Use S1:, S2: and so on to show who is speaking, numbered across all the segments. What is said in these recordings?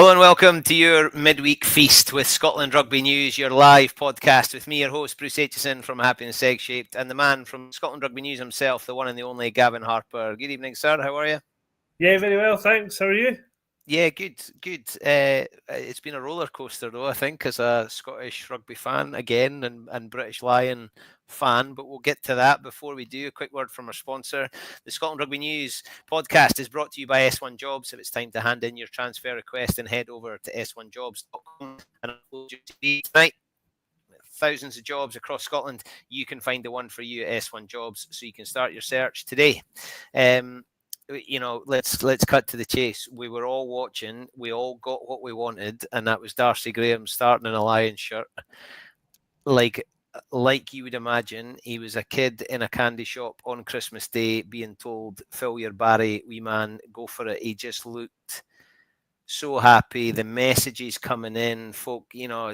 S1: Hello and welcome to your midweek feast with Scotland Rugby News, your live podcast with me, your host, Bruce Aitchison from Happiness Egg-Shaped, and the man from Scotland Rugby News himself, the one and the only Gavin Harper. Good evening, sir. How are you?
S2: Yeah, very well, thanks. How are you?
S1: Yeah, good. It's been a roller coaster, though, I think, as a Scottish rugby fan again and British Lion fan, but we'll get to that. Before we do, a quick word from our sponsor. The Scotland Rugby News podcast is brought to you by S1 Jobs. If it's time to hand in your transfer request, then head over to s1jobs.com and upload your CV tonight. Thousands of jobs across Scotland. You can find the one for you at S1 Jobs, so you can start your search today. Let's cut to the chase. We were all watching. We all got what we wanted, and that was Darcy Graham starting in a Lions shirt. Like you would imagine, he was a kid in a candy shop on Christmas Day being told, "Fill your Barry, wee man, go for it." He just looked so happy. The messages coming in, folk,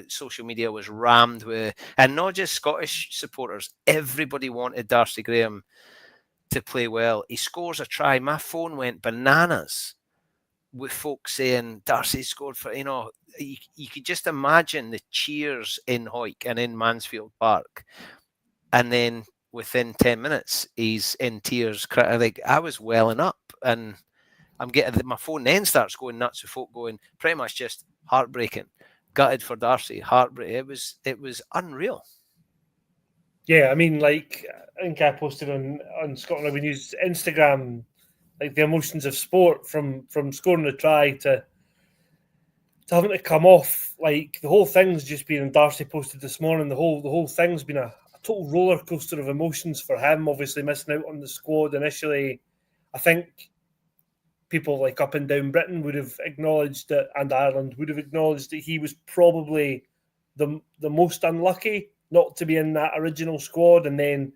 S1: social media was rammed with, and not just Scottish supporters. Everybody wanted Darcy Graham to play well. He scores a try. My phone went bananas with folks saying Darcy scored for, you could just imagine the cheers in Hawick and in Mansfield Park. And then within 10 minutes, he's in tears. Like, I was welling up, and I'm getting, my phone then starts going nuts with folk going pretty much just heartbreaking, gutted for Darcy, heartbreak. It was unreal.
S2: Yeah, I mean, I think I posted on Scotland Rugby News Instagram, like the emotions of sport from scoring a try to having to come off. Like the whole thing's just been, and Darcy posted this morning, the whole thing's been a total roller coaster of emotions for him. Obviously missing out on the squad initially. I think people like up and down Britain would have acknowledged that, and Ireland would have acknowledged that he was probably the most unlucky not to be in that original squad. And then,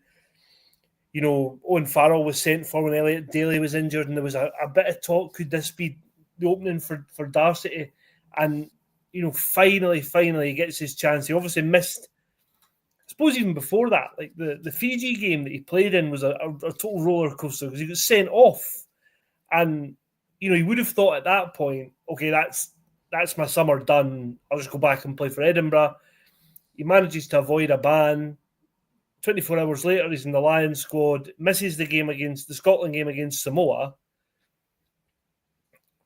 S2: Owen Farrell was sent for when Elliot Daly was injured, and there was a bit of talk, could this be the opening for Darcy? And, finally he gets his chance. He obviously missed, I suppose even before that, like the Fiji game that he played in was a total roller coaster because he got sent off. And, he would have thought at that point, okay, that's my summer done. I'll just go back and play for Edinburgh. He manages to avoid a ban. 24 hours later, he's in the Lions squad, misses the Scotland game against Samoa,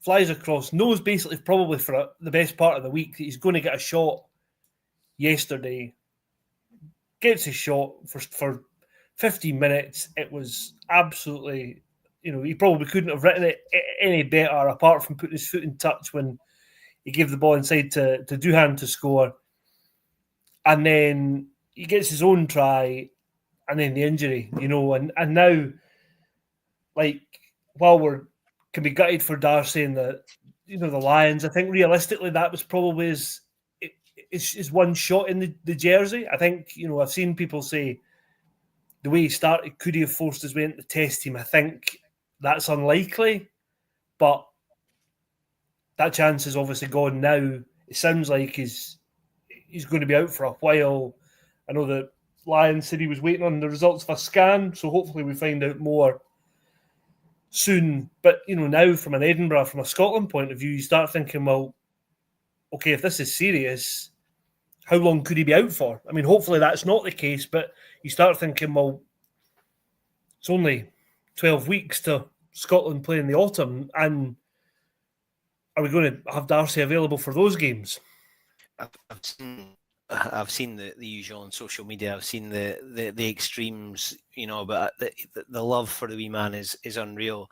S2: flies across, knows basically probably for the best part of the week that he's going to get a shot yesterday, gets his shot for 15 minutes. It was absolutely, he probably couldn't have written it any better apart from putting his foot in touch when he gave the ball inside to Duhan to score. And then he gets his own try, and then the injury, and now, like, while can be gutted for Darcy and the Lions, I think realistically that was probably his one shot in the jersey. I think, I've seen people say the way he started, could he have forced his way into the test team? I think that's unlikely, but that chance is obviously gone now. It sounds like he's going to be out for a while. I know that Lions said he was waiting on the results of a scan, so hopefully we find out more soon. But, now from an Edinburgh, from a Scotland point of view, you start thinking, well, okay, if this is serious, how long could he be out for? I mean, hopefully that's not the case, but you start thinking, well, it's only 12 weeks to Scotland play in the autumn, and are we going to have Darcy available for those games?
S1: I've seen the usual on social media. I've seen the extremes, but the love for the wee man is unreal.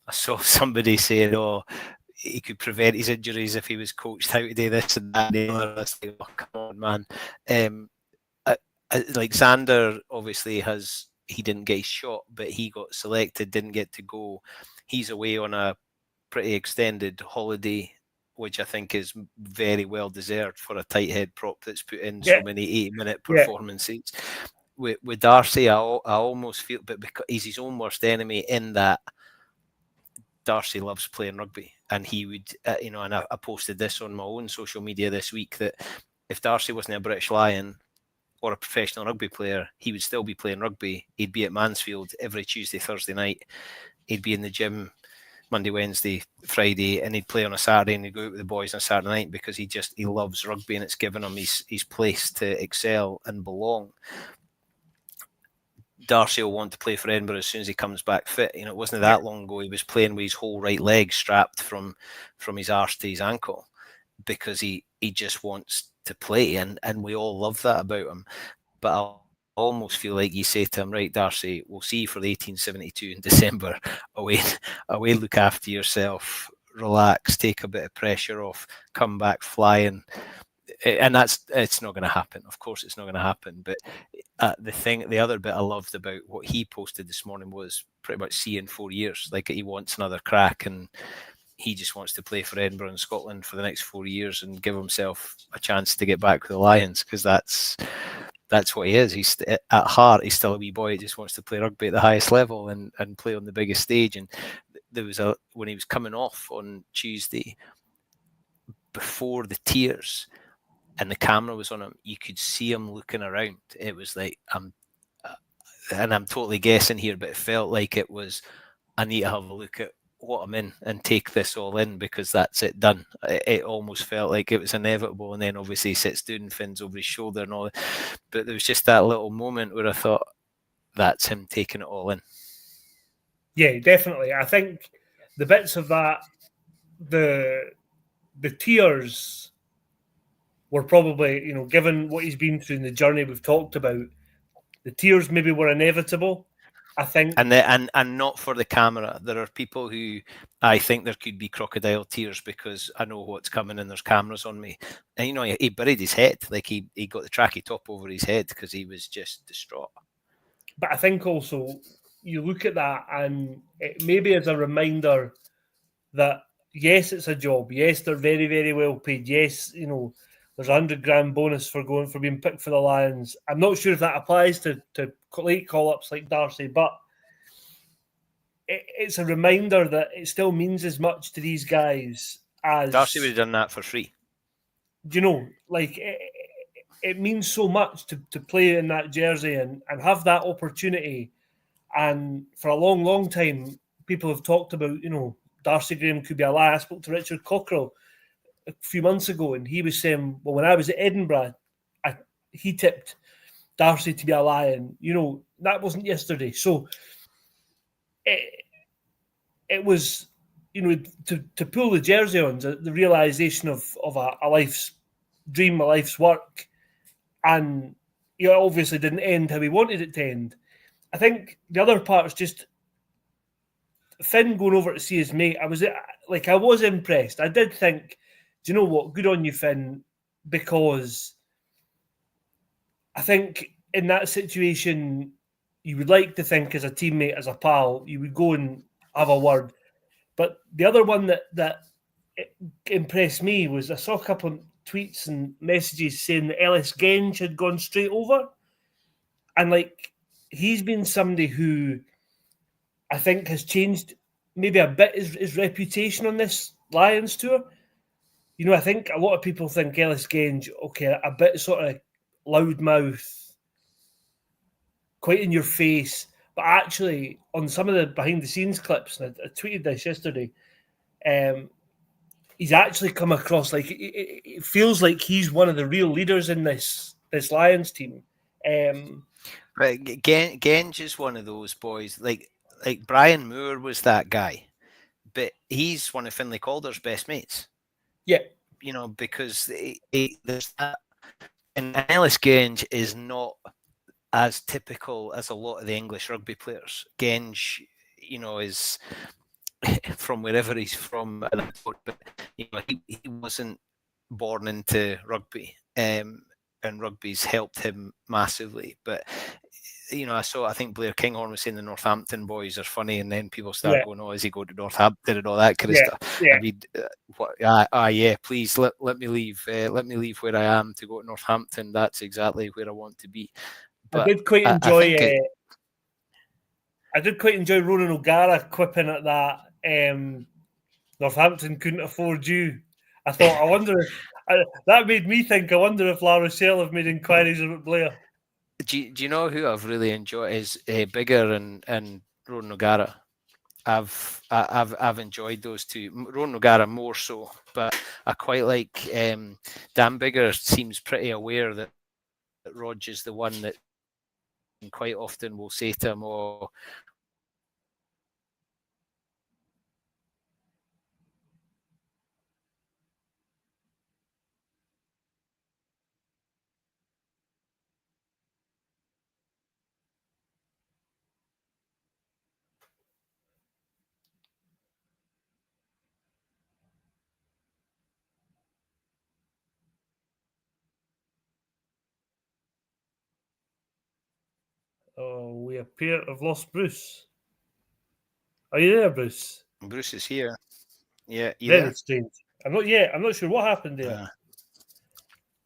S1: I saw somebody saying, "Oh, he could prevent his injuries if he was coached how to do this and that." And I was like, "Oh, come on, man!" Like Xander, obviously he didn't get his shot, but he got selected, didn't get to go. He's away on a pretty extended holiday, which I think is very well deserved for a tight head prop that's put in so many 80-minute performances. With Darcy, I almost feel, but because he's his own worst enemy in that Darcy loves playing rugby, and he would, and I posted this on my own social media this week, that if Darcy wasn't a British Lion or a professional rugby player, he would still be playing rugby. He'd be at Mansfield every Tuesday, Thursday night. He'd be in the gym Monday, Wednesday, Friday, and he'd play on a Saturday, and he'd go out with the boys on a Saturday night because he loves rugby, and it's given him his place to excel and belong. Darcy will want to play for Edinburgh as soon as he comes back fit. It wasn't that long ago he was playing with his whole right leg strapped from his arse to his ankle because he just wants to play, and we all love that about him. But I almost feel like you say to him, right, Darcy, we'll see you for the 1872 in December. Away, look after yourself, relax, take a bit of pressure off, come back flying. And it's not going to happen. Of course, it's not going to happen. But the other bit I loved about what he posted this morning was pretty much see in 4 years. Like, he wants another crack, and he just wants to play for Edinburgh and Scotland for the next 4 years and give himself a chance to get back with the Lions, because that's what he is. He's at heart, he's still a wee boy. He just wants to play rugby at the highest level and play on the biggest stage. And there was when he was coming off on Tuesday, before the tears, and the camera was on him, you could see him looking around. It was like, and I'm totally guessing here, but it felt like it was, I need to have a look at what I'm in and take this all in, because that's it, done. It almost felt like it was inevitable, and then obviously he sits down, fins over his shoulder and all that. But there was just that little moment where I thought, that's him taking it all in.
S2: Yeah, definitely. I think the bits of that, the tears were probably, given what he's been through in the journey we've talked about, the tears maybe were inevitable, I think.
S1: And not for the camera. There are people who I think there could be crocodile tears because I know what's coming and there's cameras on me. And, he buried his head. Like, he got the tracky top over his head because he was just distraught.
S2: But I think also you look at that, and it maybe as a reminder that, yes, it's a job. Yes, they're very, very well paid. Yes, there's $100,000 bonus for being picked for the Lions. I'm not sure if that applies to late call-ups like Darcy, but it's a reminder that it still means as much to these guys as
S1: Darcy would have done that for free.
S2: It means so much to play in that jersey and have that opportunity. And for a long, long time, people have talked about, Darcy Graham could be a lion. I spoke to Richard Cockrell a few months ago, and he was saying, well, when I was at Edinburgh, he tipped Darcy to be a lion. That wasn't yesterday. So it was, to pull the jersey on, the realisation of a life's dream, a life's work. And it obviously didn't end how he wanted it to end. I think the other part is just Finn going over to see his mate. I was impressed. I did think, do you know what? Good on you, Finn, because I think in that situation, you would like to think as a teammate, as a pal, you would go and have a word. But the other one that impressed me was I saw a couple of tweets and messages saying that Ellis Genge had gone straight over. And he's been somebody who I think has changed maybe a bit his reputation on this Lions tour. I think a lot of people think Ellis Genge, okay, a bit sort of loudmouth, quite in your face. But actually, on some of the behind-the-scenes clips, and I tweeted this yesterday, he's actually come across like it feels like he's one of the real leaders in this Lions team.
S1: But Genge is one of those boys. Like Brian Moore was that guy, but he's one of Finlay Calder's best mates.
S2: Yeah,
S1: because there's that, and Ellis Genge is not as typical as a lot of the English rugby players. Genge, is from wherever he's from, but he wasn't born into rugby, and rugby's helped him massively. But I think Blair Kinghorn was saying the Northampton boys are funny, and then people start going, "Oh, is he going to Northampton and all that kind of stuff?"
S2: Yeah.
S1: I mean, please let me leave. Let me leave where I am to go to Northampton. That's exactly where I want to be. But
S2: I did quite enjoy. I did quite enjoy Ronan O'Gara quipping at that. Northampton couldn't afford you. I thought, I wonder if that made me think. I wonder if La Rochelle have made inquiries about Blair.
S1: Do you know who I've really enjoyed is Bigger and Ronan O'Gara? I've enjoyed those two. Ronan O'Gara more so, but I quite like Dan Biggar seems pretty aware that Rog is the one that quite often will say to him, "Oh,
S2: Oh, we appear to have lost Bruce. Are you there, Bruce?
S1: Bruce is here." Yeah, you
S2: Very
S1: there?
S2: strange. I'm not sure what happened there.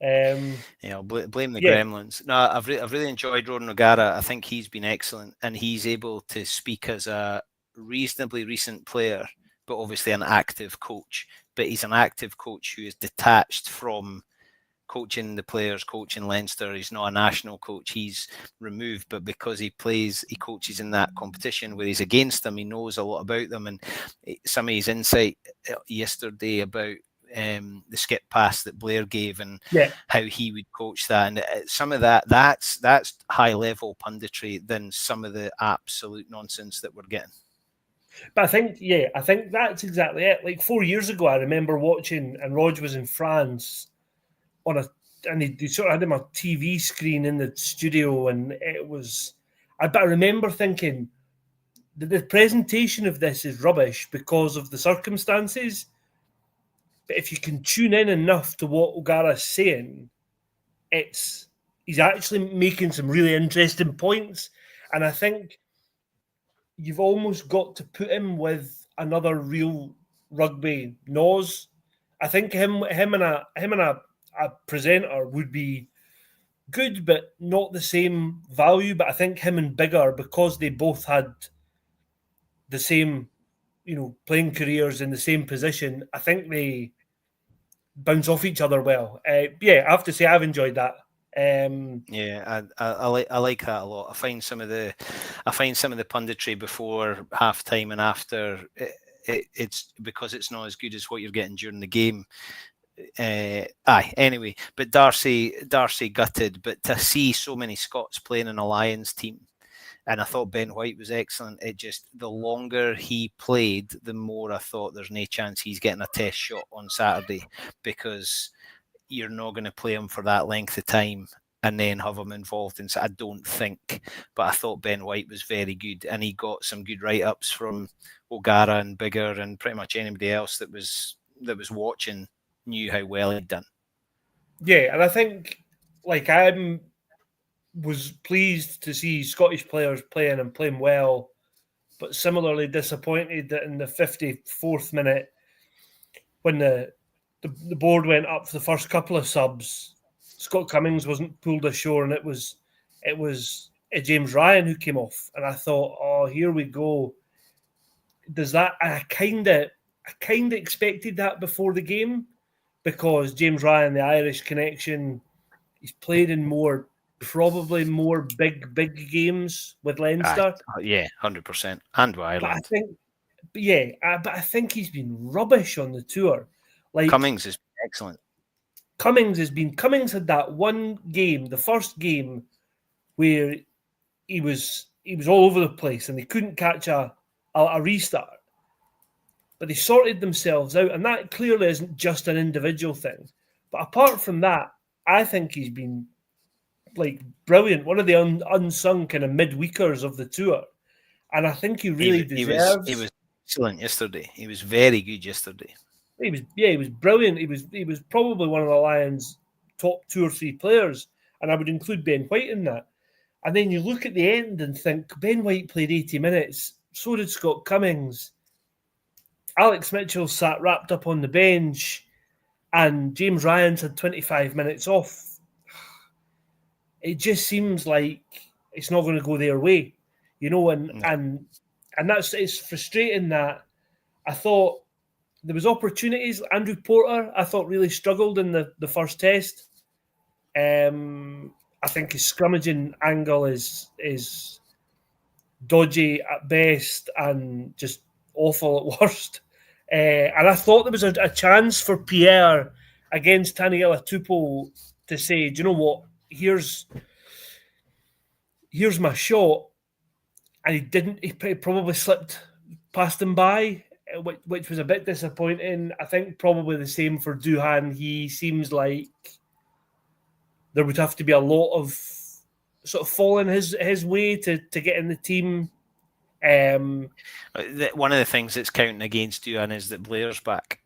S1: Yeah, I'll blame the
S2: Yeah.
S1: Gremlins. No, I've really enjoyed Ronan O'Gara. I think he's been excellent, and he's able to speak as a reasonably recent player, but obviously an active coach. But he's an active coach who is detached from coaching the players, coaching Leinster. He's not a national coach. He's removed, but because he coaches in that competition where he's against them, he knows a lot about them. And some of his insight yesterday about the skip pass that Blair gave and how he would coach that, and some of that's high level punditry than some of the absolute nonsense that we're getting.
S2: But I think that's exactly it. Like 4 years ago, I remember watching, and Rog was in France and they sort of had him on a TV screen in the studio, and it was. But I remember thinking the presentation of this is rubbish because of the circumstances. But if you can tune in enough to what O'Gara's saying, he's actually making some really interesting points, and I think you've almost got to put him with another real rugby nose. I think him and a presenter would be good, but not the same value. But I think him and Biggar, because they both had the same, playing careers in the same position, I think they bounce off each other well. I have to say I've enjoyed that.
S1: Yeah, I like that a lot. I find some of the punditry before half time and after it's because it's not as good as what you're getting during the game. Anyway, but Darcy gutted, but to see so many Scots playing in a Lions team, and I thought Ben White was excellent. It just, the longer he played, the more I thought there's no chance he's getting a test shot on Saturday, because you're not going to play him for that length of time and then have him involved in. So I don't think, but I thought Ben White was very good, and he got some good write-ups from O'Gara and Biggar and pretty much anybody else that was watching knew how well he'd done.
S2: Yeah, and I think I was pleased to see Scottish players playing and playing well, but similarly disappointed that in the 54th minute, when the board went up for the first couple of subs, Scott Cummings wasn't pulled ashore, and it was James Ryan who came off, and I thought, oh, here we go. Does that? I kind of expected that before the game, because James Ryan, the Irish connection, he's played in probably more big games with Leinster.
S1: Yeah, 100%, and with Ireland.
S2: But I think he's been rubbish on the tour. Like,
S1: Cummings has been excellent.
S2: Cummings had that one game, the first game, where he was all over the place and they couldn't catch a restart. But they sorted themselves out, and that clearly isn't just an individual thing. But apart from that, I think he's been brilliant. One of the unsung kind of midweekers of the tour, and I think he really deserves.
S1: He was excellent yesterday. He was very good yesterday.
S2: He was brilliant. He was probably one of the Lions' top 2 or 3 players, and I would include Ben White in that. And then you look at the end and think, Ben White played 80 minutes, so did Scott Cummings. Alex Mitchell sat wrapped up on the bench, and James Ryan's had 25 minutes off. It just seems like it's not going to go their way, and it's frustrating that I thought there was opportunities. Andrew Porter, I thought, really struggled in the first test. I think his scrummaging angle is dodgy at best, and just awful at worst. And I thought there was a chance for Pierre against Taniela Tupou to say, do you know what, here's my shot. And he didn't, he probably slipped past him by, which was a bit disappointing. I think probably the same for Duhan. He seems like there would have to be a lot of sort of falling his way to get in the team.
S1: One of the things that's counting against Duhan is that Blair's back.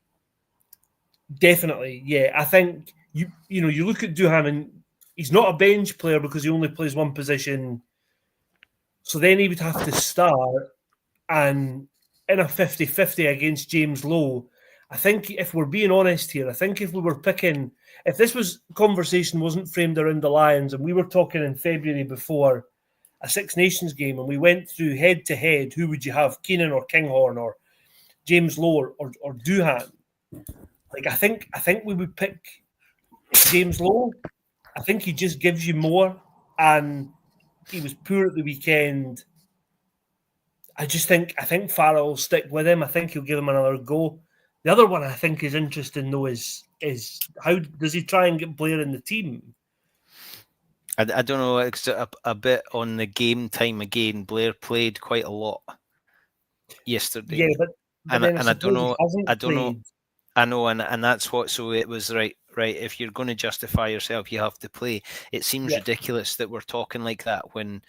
S2: Definitely, yeah. I think you look at Duhan and he's not a bench player because he only plays one position. So then he would have to start, and in a 50-50 against James Lowe, I think if we're being honest here, I think if we were picking, if this conversation wasn't framed around the Lions and we were talking in February before a Six Nations game and we went through head to head, who would you have, Keenan or Kinghorn or James Lowe or Duhan? Like I think we would pick James Lowe. I think he just gives you more, and he was poor at the weekend. I think Farrell will stick with him. I think he'll give him another go. The other one I think is interesting though is how does he try and get Blair in the team?
S1: I don't know. It's a bit on the game time again. Blair played quite a lot yesterday.
S2: Yeah, but
S1: and I don't know. I don't
S2: played.
S1: know. I know, and that's what. So it was right. If you're going to justify yourself, you have to play. It seems ridiculous that we're talking like that when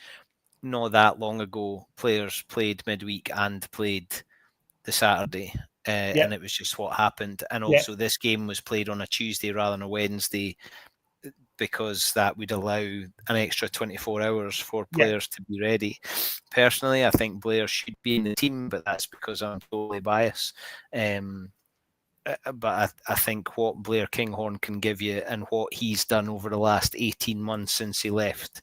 S1: not that long ago players played midweek and played the Saturday, and it was just what happened. And also, this game was played on a Tuesday rather than a Wednesday, because that would allow an extra 24 hours for players to be ready. Personally, I think Blair should be in the team, but that's because I'm totally biased. But I think what Blair Kinghorn can give you and what he's done over the last 18 months since he left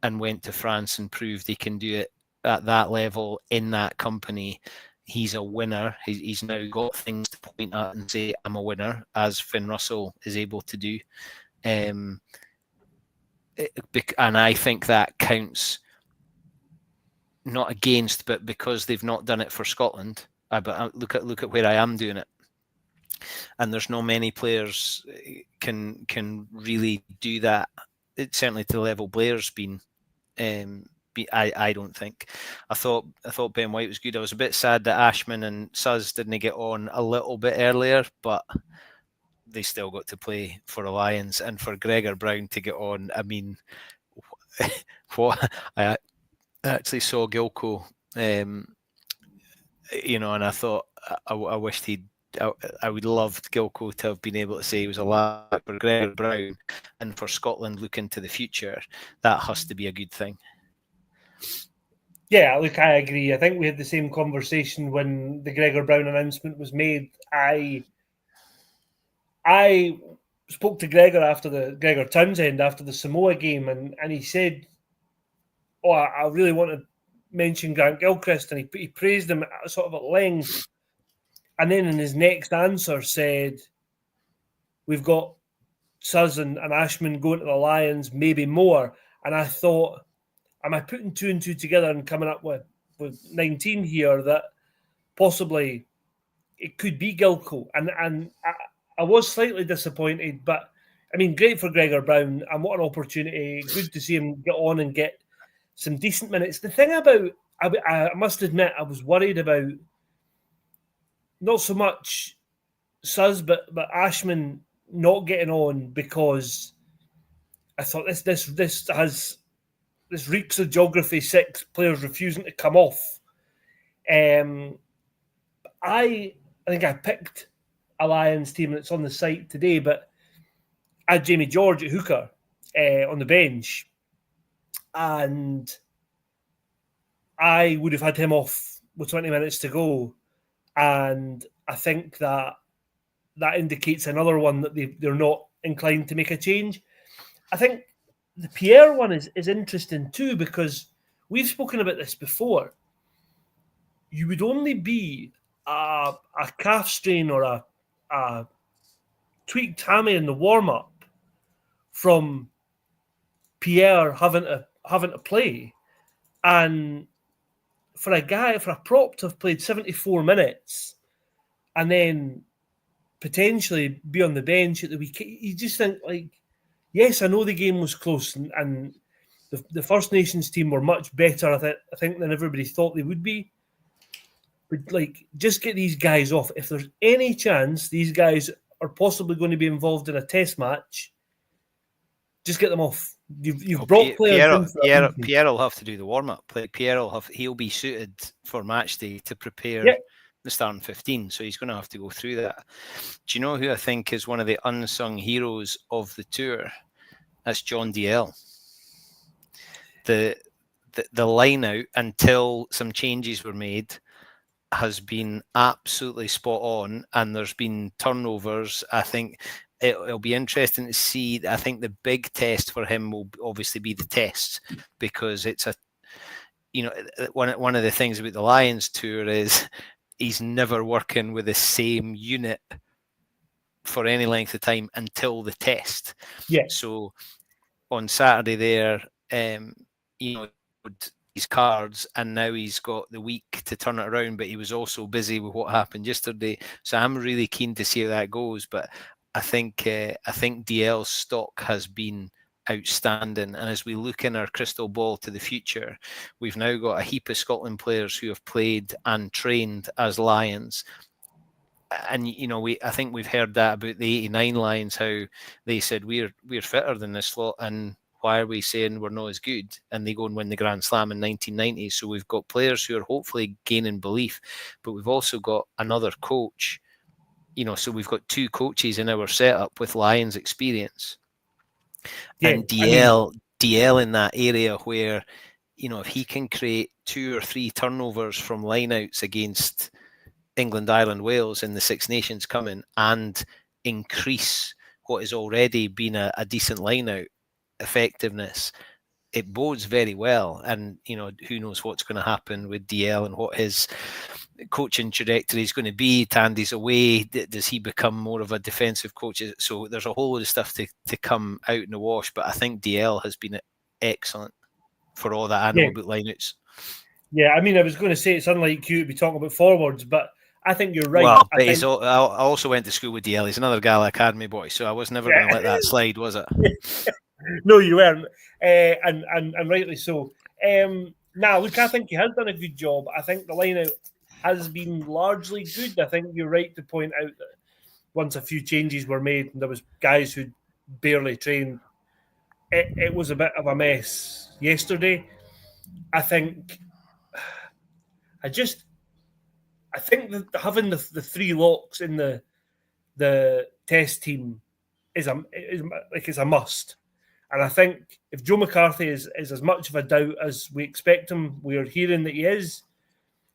S1: and went to France and proved he can do it at that level in that company, he's a winner. He's now got things to point at and say, I'm a winner, as Finn Russell is able to do. And I think that counts not against, but because they've not done it for Scotland. But look at where I am doing it, and there's not many players can really do that. It's certainly to the level Blair's been. I don't think. I thought Ben White was good. I was a bit sad that Ashman and Suz didn't get on a little bit earlier, but they still got to play for the Lions. And for Gregor Brown to get on, I mean, what I actually saw Gilco, and I thought I wished I would loved Gilco to have been able to say he was a lad for Gregor Brown, and for Scotland looking to the future, that has to be a good thing.
S2: Yeah, look, I agree. I think we had the same conversation when the Gregor Brown announcement was made. I spoke to Gregor Townsend after the Samoa game, and he said, "Oh, I really want to mention Grant Gilchrist," and he praised him sort of at length. And then in his next answer said, "We've got Suz and Ashman going to the Lions, maybe more." And I thought, am I putting two and two together and coming up with 19 here that possibly it could be Gilco? And I was slightly disappointed, but I mean, great for Gregor Brown, and what an opportunity. Good to see him get on and get some decent minutes. The thing about, I must admit, I was worried about not so much Suz, but Ashman not getting on, because I thought this reeks of Geography 6, players refusing to come off. I think I picked a Lions team that's on the site today, but I had Jamie George at hooker on the bench, and I would have had him off with 20 minutes to go. And I think that indicates another one that they're not inclined to make a change. I think the Pierre one is interesting too, because we've spoken about this before. You would only be a calf strain or a tweaked hammy in the warm-up from Pierre having to play. And for a prop to have played 74 minutes and then potentially be on the bench at the weekend, you just think, like, yes, I know the game was close and the First Nations team were much better, I think, than everybody thought they would be. But, like, just get these guys off. If there's any chance these guys are possibly going to be involved in a test match, just get them off. You've brought players in for a reason.
S1: Pierre will have to do the warm up. Like he'll be suited for match day to prepare the starting 15. So he's going to have to go through that. Do you know who I think is one of the unsung heroes of the tour? That's John DL. The line out until some changes were made has been absolutely spot on, and there's been turnovers. I think it'll be interesting to see. I think the big test for him will obviously be the tests, because it's one of the things about the Lions tour is he's never working with the same unit for any length of time until the test.
S2: Yeah.
S1: So on Saturday there, his cards, and now he's got the week to turn it around, but he was also busy with what happened yesterday. So I'm really keen to see how that goes. But I think DL's stock has been outstanding, and as we look in our crystal ball to the future, we've now got a heap of Scotland players who have played and trained as Lions. And I think we've heard that about the 89 Lions, how they said we're fitter than this lot, and why are we saying we're not as good? And they go and win the Grand Slam in 1990. So we've got players who are hopefully gaining belief, but we've also got another coach. So we've got two coaches in our setup with Lions experience. Yeah, and DL in that area where, if he can create 2 or 3 turnovers from lineouts against England, Ireland, Wales in the Six Nations coming, and increase what has already been a decent lineout effectiveness, it bodes very well. And who knows what's going to happen with DL and what his coaching trajectory is going to be. Tandy's away. Does he become more of a defensive coach? So there's a whole lot of stuff to come out in the wash, but I think DL has been excellent for all that I know about lineouts.
S2: Yeah, I mean, I was going to say it's unlike you to be talking about forwards, but I think you're right.
S1: Well, I also went to school with DL. He's another Gala Academy boy, so I was never going to let that slide, was it?
S2: No, you weren't, and rightly so. Now, look, I think he has done a good job. I think the lineout has been largely good. I think you're right to point out that once a few changes were made and there was guys who barely trained, it was a bit of a mess yesterday. I think that having the 3 locks in the test team is a must. And I think if Joe McCarthy is as much of a doubt as we expect him, we're hearing that he is,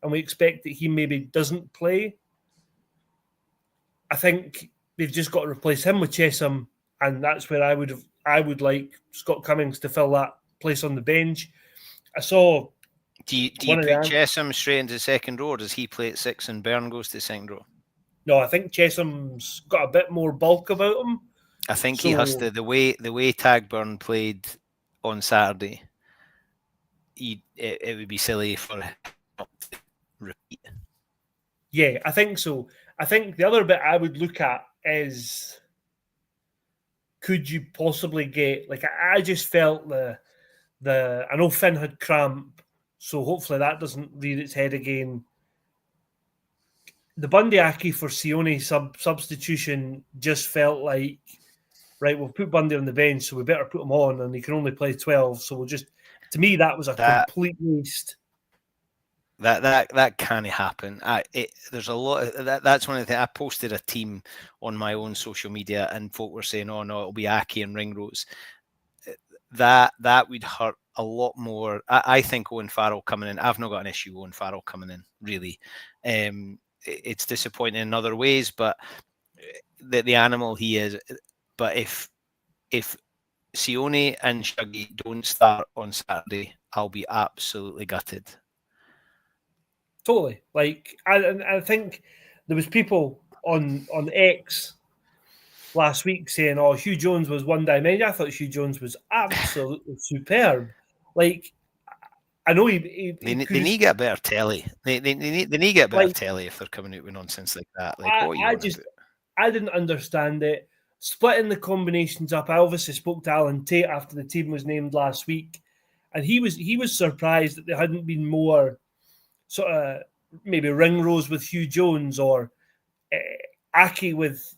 S2: and we expect that he maybe doesn't play, I think they've just got to replace him with Chesham, and that's where I would like Scott Cummings to fill that place on the bench. I saw.
S1: Do you put Chesham straight into second row, or does he play at 6 and Byrne goes to second row?
S2: No, I think Chesham's got a bit more bulk about him.
S1: I think he has to. The way Tagburn played on Saturday, it would be silly for him not to repeat.
S2: Yeah, I think so. I think the other bit I would look at is, could you possibly get, like, I just felt I know Finn had cramp, so hopefully that doesn't rear its head again. The Bundy-Aki for Sione substitution just felt like, right, we'll put Bundy on the bench, so we better put him on, and he can only play 12. So we'll just, to me, that was a complete waste.
S1: That can't happen. There's a lot of that's one of the things. I posted a team on my own social media, and folk were saying, "Oh no, it'll be Aki and Ringrose." That would hurt a lot more. I think Owen Farrell coming in. I've not got an issue with Owen Farrell coming in. Really, it's disappointing in other ways, but the animal he is. But if Sione and Shuggy don't start on Saturday, I'll be absolutely gutted.
S2: Totally. Like, I think there was people on X last week saying, "Oh, Hugh Jones was one dimension." I thought Hugh Jones was absolutely superb. Like, I know
S1: They need to get a better telly. They need to get a better telly if they're coming out with nonsense like that. Like, what are you on about?
S2: I didn't understand it. Splitting the combinations up. I obviously spoke to Alan Tate after the team was named last week, and he was surprised that there hadn't been more sort of maybe Ringrose with Hugh Jones or Aki with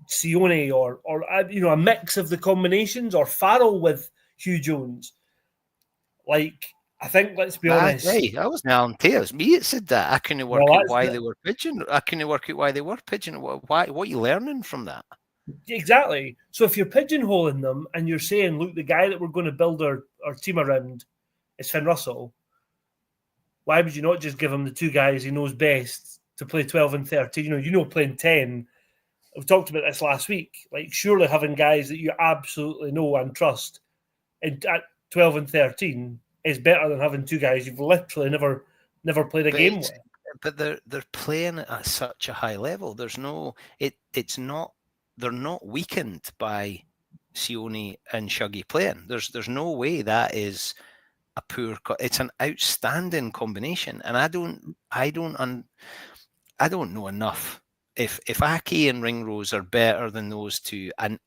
S2: Sione or a mix of the combinations, or Farrell with Hugh Jones. Like, I think, let's be honest.
S1: Hey, I wasn't Alan Tate. It was me that said that. I couldn't work out why they were pigeon. I couldn't work out why they were pigeon. What are you learning from that?
S2: Exactly. So if you're pigeonholing them and you're saying, look, the guy that we're going to build our team around is Finn Russell, why would you not just give him the two guys he knows best to play 12 and 13? Playing 10. We've talked about this last week. Like, surely having guys that you absolutely know and trust at 12 and 13 is better than having two guys you've literally never played a game with.
S1: But they're playing at such a high level. There's no it's not they're not weakened by Sione and Shuggy playing. There's no way that is a poor. It's an outstanding combination, and I don't know enough. If Aki and Ringrose are better than those two, and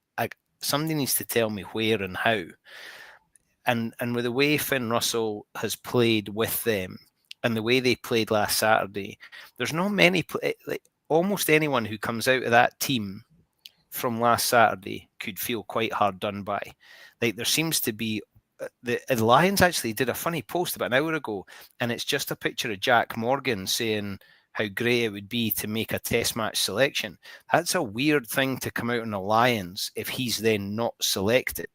S1: somebody needs to tell me where and how. And with the way Finn Russell has played with them, and the way they played last Saturday, there's not many. Almost anyone who comes out of that team from last Saturday could feel quite hard done by. Like, there seems to be the Lions actually did a funny post about an hour ago, and it's just a picture of Jack Morgan saying how great it would be to make a test match selection. That's a weird thing to come out in the Lions if he's then not selected.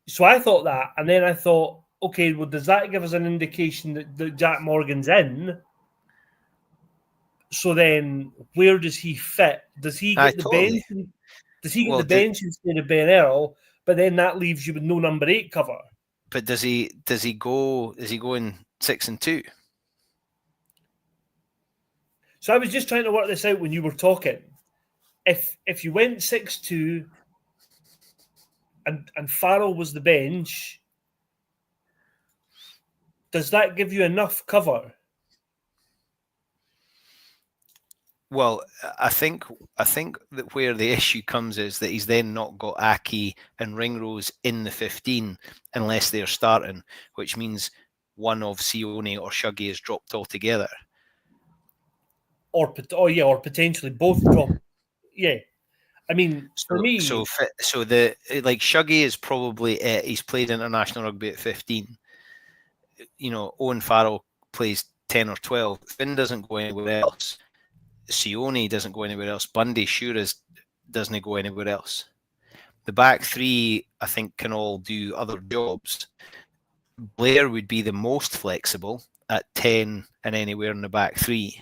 S2: So I thought that, and then I thought, okay, well, does that give us an indication that Jack Morgan's in? So then, where does he fit? Does he get the bench? Does he get the bench instead of Ben Earl? But then that leaves you with no number 8 cover.
S1: But does he go? Is he going 6 and 2?
S2: So I was just trying to work this out when you were talking. If you went 6-2 and Farrell was the bench, does that give you enough cover?
S1: Well, I think that where the issue comes is that he's then not got Aki and Ringrose in the 15 unless they're starting, which means one of Sione or Shuggy is dropped altogether. Or
S2: potentially both drop. Yeah, I mean, for me,
S1: so the Shuggy is probably he's played international rugby at 15. Owen Farrell plays 10 or 12. Finn doesn't go anywhere else. Sione doesn't go anywhere else. Bundy doesn't go anywhere else. The back three, I think, can all do other jobs. Blair would be the most flexible at 10 and anywhere in the back three.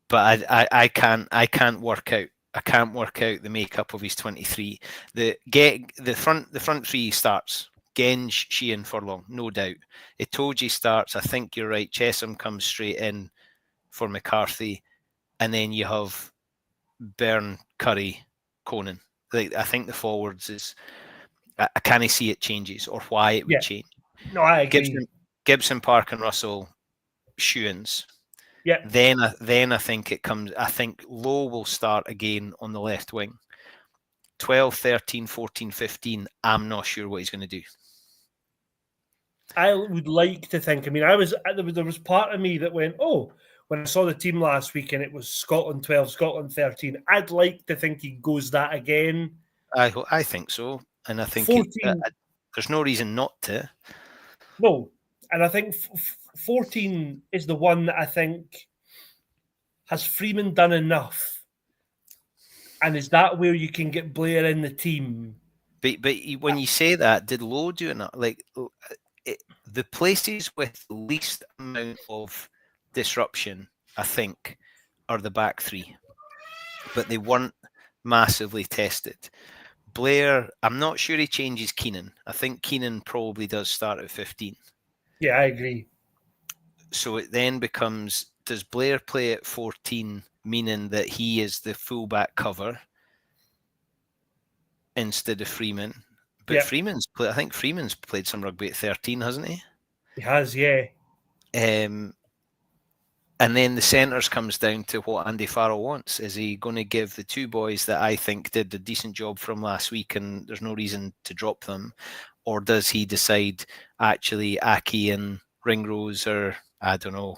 S1: But I can't work out. I can't work out the makeup of his 23. The front three starts. Genge, Sheehan, Furlong, no doubt. Itoje starts. I think you're right. Chesham comes straight in for McCarthy, and then you have Byrne, Curry, Conan. I think the forwards is. I can't see it changes or why it would change.
S2: No, I agree.
S1: Gibson, Park, and Russell, Shewins.
S2: Yeah.
S1: Then I think it comes. I think Lowe will start again on the left wing. 12, 13, 14, 15. I'm not sure what he's going to do.
S2: I would like to think. I mean, there was part of me that went, oh, when I saw the team last week and it was Scotland 12, Scotland 13. I'd like to think he goes that again.
S1: I think so, and I think
S2: 14,
S1: there's no reason not to.
S2: No, and I think 14 is the one that I think has Freeman done enough, and is that where you can get Blair in the team?
S1: But when you say that, did Lowe do enough? The places with least amount of disruption, I think, are the back three, but they weren't massively tested. Blair, I'm not sure he changes Keenan. I think Keenan probably does start at 15.
S2: Yeah, I agree.
S1: So it then becomes, does Blair play at 14, meaning that he is the fullback cover instead of Freeman? But Freeman's I think Freeman's played some rugby at 13, hasn't he?
S2: He has, yeah.
S1: And then the centres comes down to what Andy Farrell wants. Is he going to give the two boys that I think did a decent job from last week and there's no reason to drop them? Or does he decide actually Aki and Ringrose are, I don't know,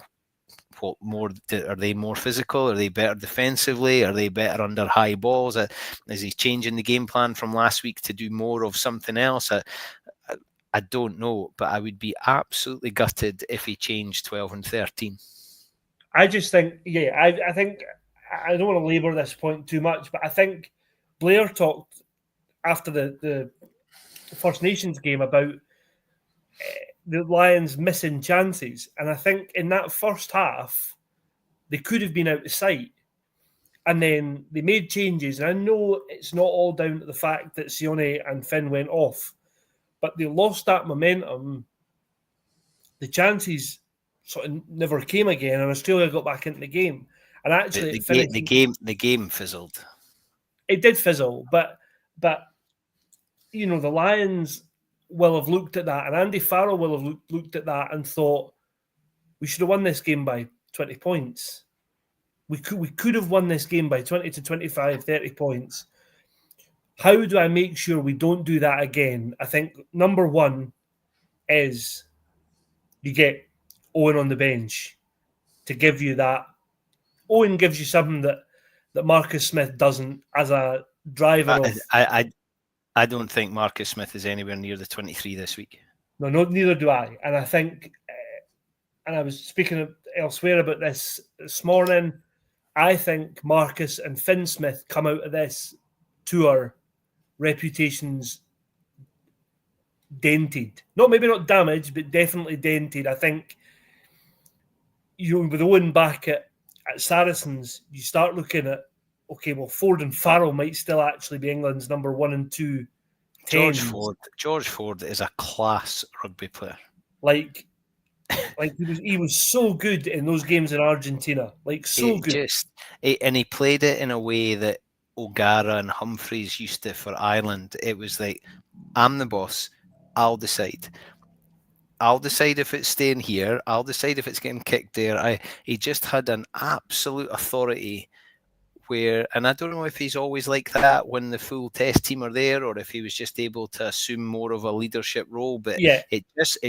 S1: what more, are they more physical? Are they better defensively? Are they better under high balls? Is he changing the game plan from last week to do more of something else? I don't know, but I would be absolutely gutted if he changed 12 and 13.
S2: I just think, I think, I don't want to labour this point too much, but I think Blair talked after the First Nations game about the Lions missing chances. And I think in that first half, they could have been out of sight. And then they made changes. And I know it's not all down to the fact that Sione and Finn went off, but they lost that momentum. The chances sort of never came again, and Australia got back into the game. And actually,
S1: the game fizzled.
S2: It did fizzle, but you know, the Lions will have looked at that, and Andy Farrell will have looked at that and thought, we should have won this game by 20 points. We could have won this game by 20 to 25, 30 points. How do I make sure we don't do that again? I think number one is you get Owen on the bench to give you that. Owen gives you something that Marcus Smith doesn't as a driver.
S1: I don't think Marcus Smith is anywhere near the 23 this week.
S2: No, neither do I. And I think, and I was speaking elsewhere about this morning, I think Marcus and Finn Smith come out of this tour reputations dented. Maybe not damaged, but definitely dented. I think, you know, with Owen back at Saracens, you start looking at, okay, well, Ford and Farrell might still actually be England's number 1 and 2 tens.
S1: George Ford is a class rugby player.
S2: Like he was so good in those games in Argentina. Good.
S1: And he played it in a way that O'Gara and Humphreys used to for Ireland. It was like, I'm the boss. I'll decide if it's staying here. I'll decide if it's getting kicked there. He just had an absolute authority where, and I don't know if he's always like that when the full test team are there, or if he was just able to assume more of a leadership role. But
S2: yeah,
S1: it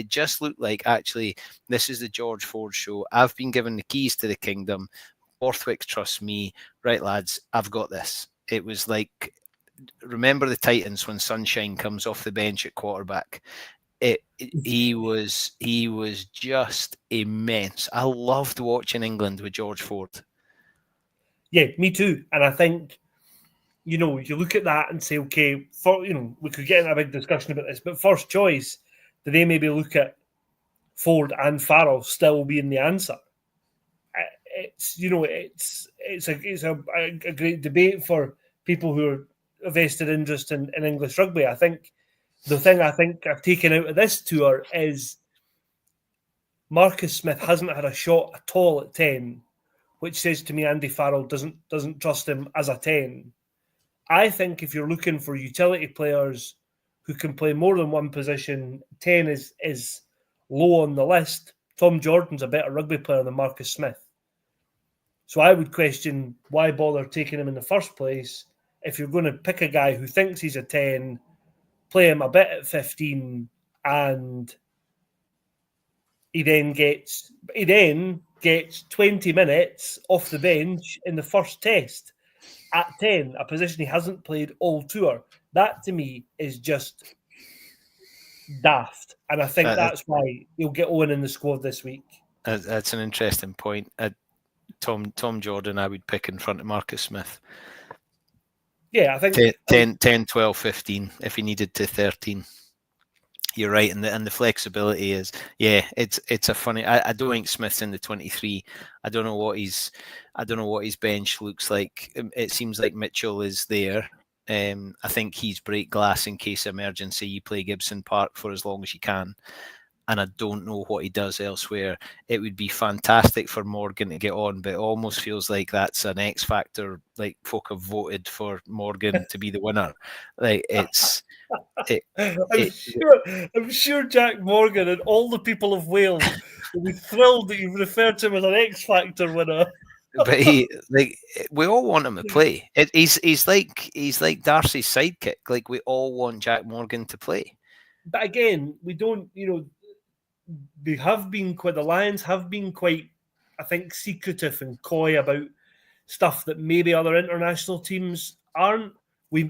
S1: just looked like, actually, this is the George Ford show. I've been given the keys to the kingdom. Borthwick trusts me. Right, lads, I've got this. It was like, remember the Titans when Sunshine comes off the bench at quarterback. He was just immense. I loved watching England with George Ford.
S2: Yeah, me too. And I think, you know, you look at that and say, okay, we could get in a big discussion about this, but first choice, do they maybe look at Ford and Farrell still being the answer? It's a great debate for people who are a vested interest in English rugby. I think the thing I've taken out of this tour is Marcus Smith hasn't had a shot at all at 10, which says to me Andy Farrell doesn't trust him as a 10. I think if you're looking for utility players who can play more than one position, 10 is low on the list. Tom Jordan's a better rugby player than Marcus Smith. So I would question why bother taking him in the first place if you're going to pick a guy who thinks he's a 10, play him a bit at 15, and he then gets 20 minutes off the bench in the first test at 10, a position he hasn't played all tour. That to me is just daft. And I think that's why he'll get Owen in the squad this week.
S1: That's an interesting point. Tom Jordan I would pick in front of Marcus Smith.
S2: Yeah, I think
S1: 10, 12, 15 if he needed to 13. You're right, and the flexibility is, it's a funny. I don't think Smith's in the 23. I don't know what his bench looks like. It seems like Mitchell is there. I think he's break glass in case of emergency. You play Gibson Park for as long as you can. and I don't know what he does elsewhere. It would be fantastic for Morgan to get on, but it almost feels like that's an X factor. Like folk have voted for Morgan to be the winner. Like it's it.
S2: I'm sure Jack Morgan and all the people of Wales will be thrilled that you've referred to him as an X Factor winner.
S1: But we all want him to play. He's like Darcy's sidekick. Like we all want Jack Morgan to play.
S2: But again, we don't. The Lions have been quite, I think, secretive and coy about stuff that maybe other international teams aren't. We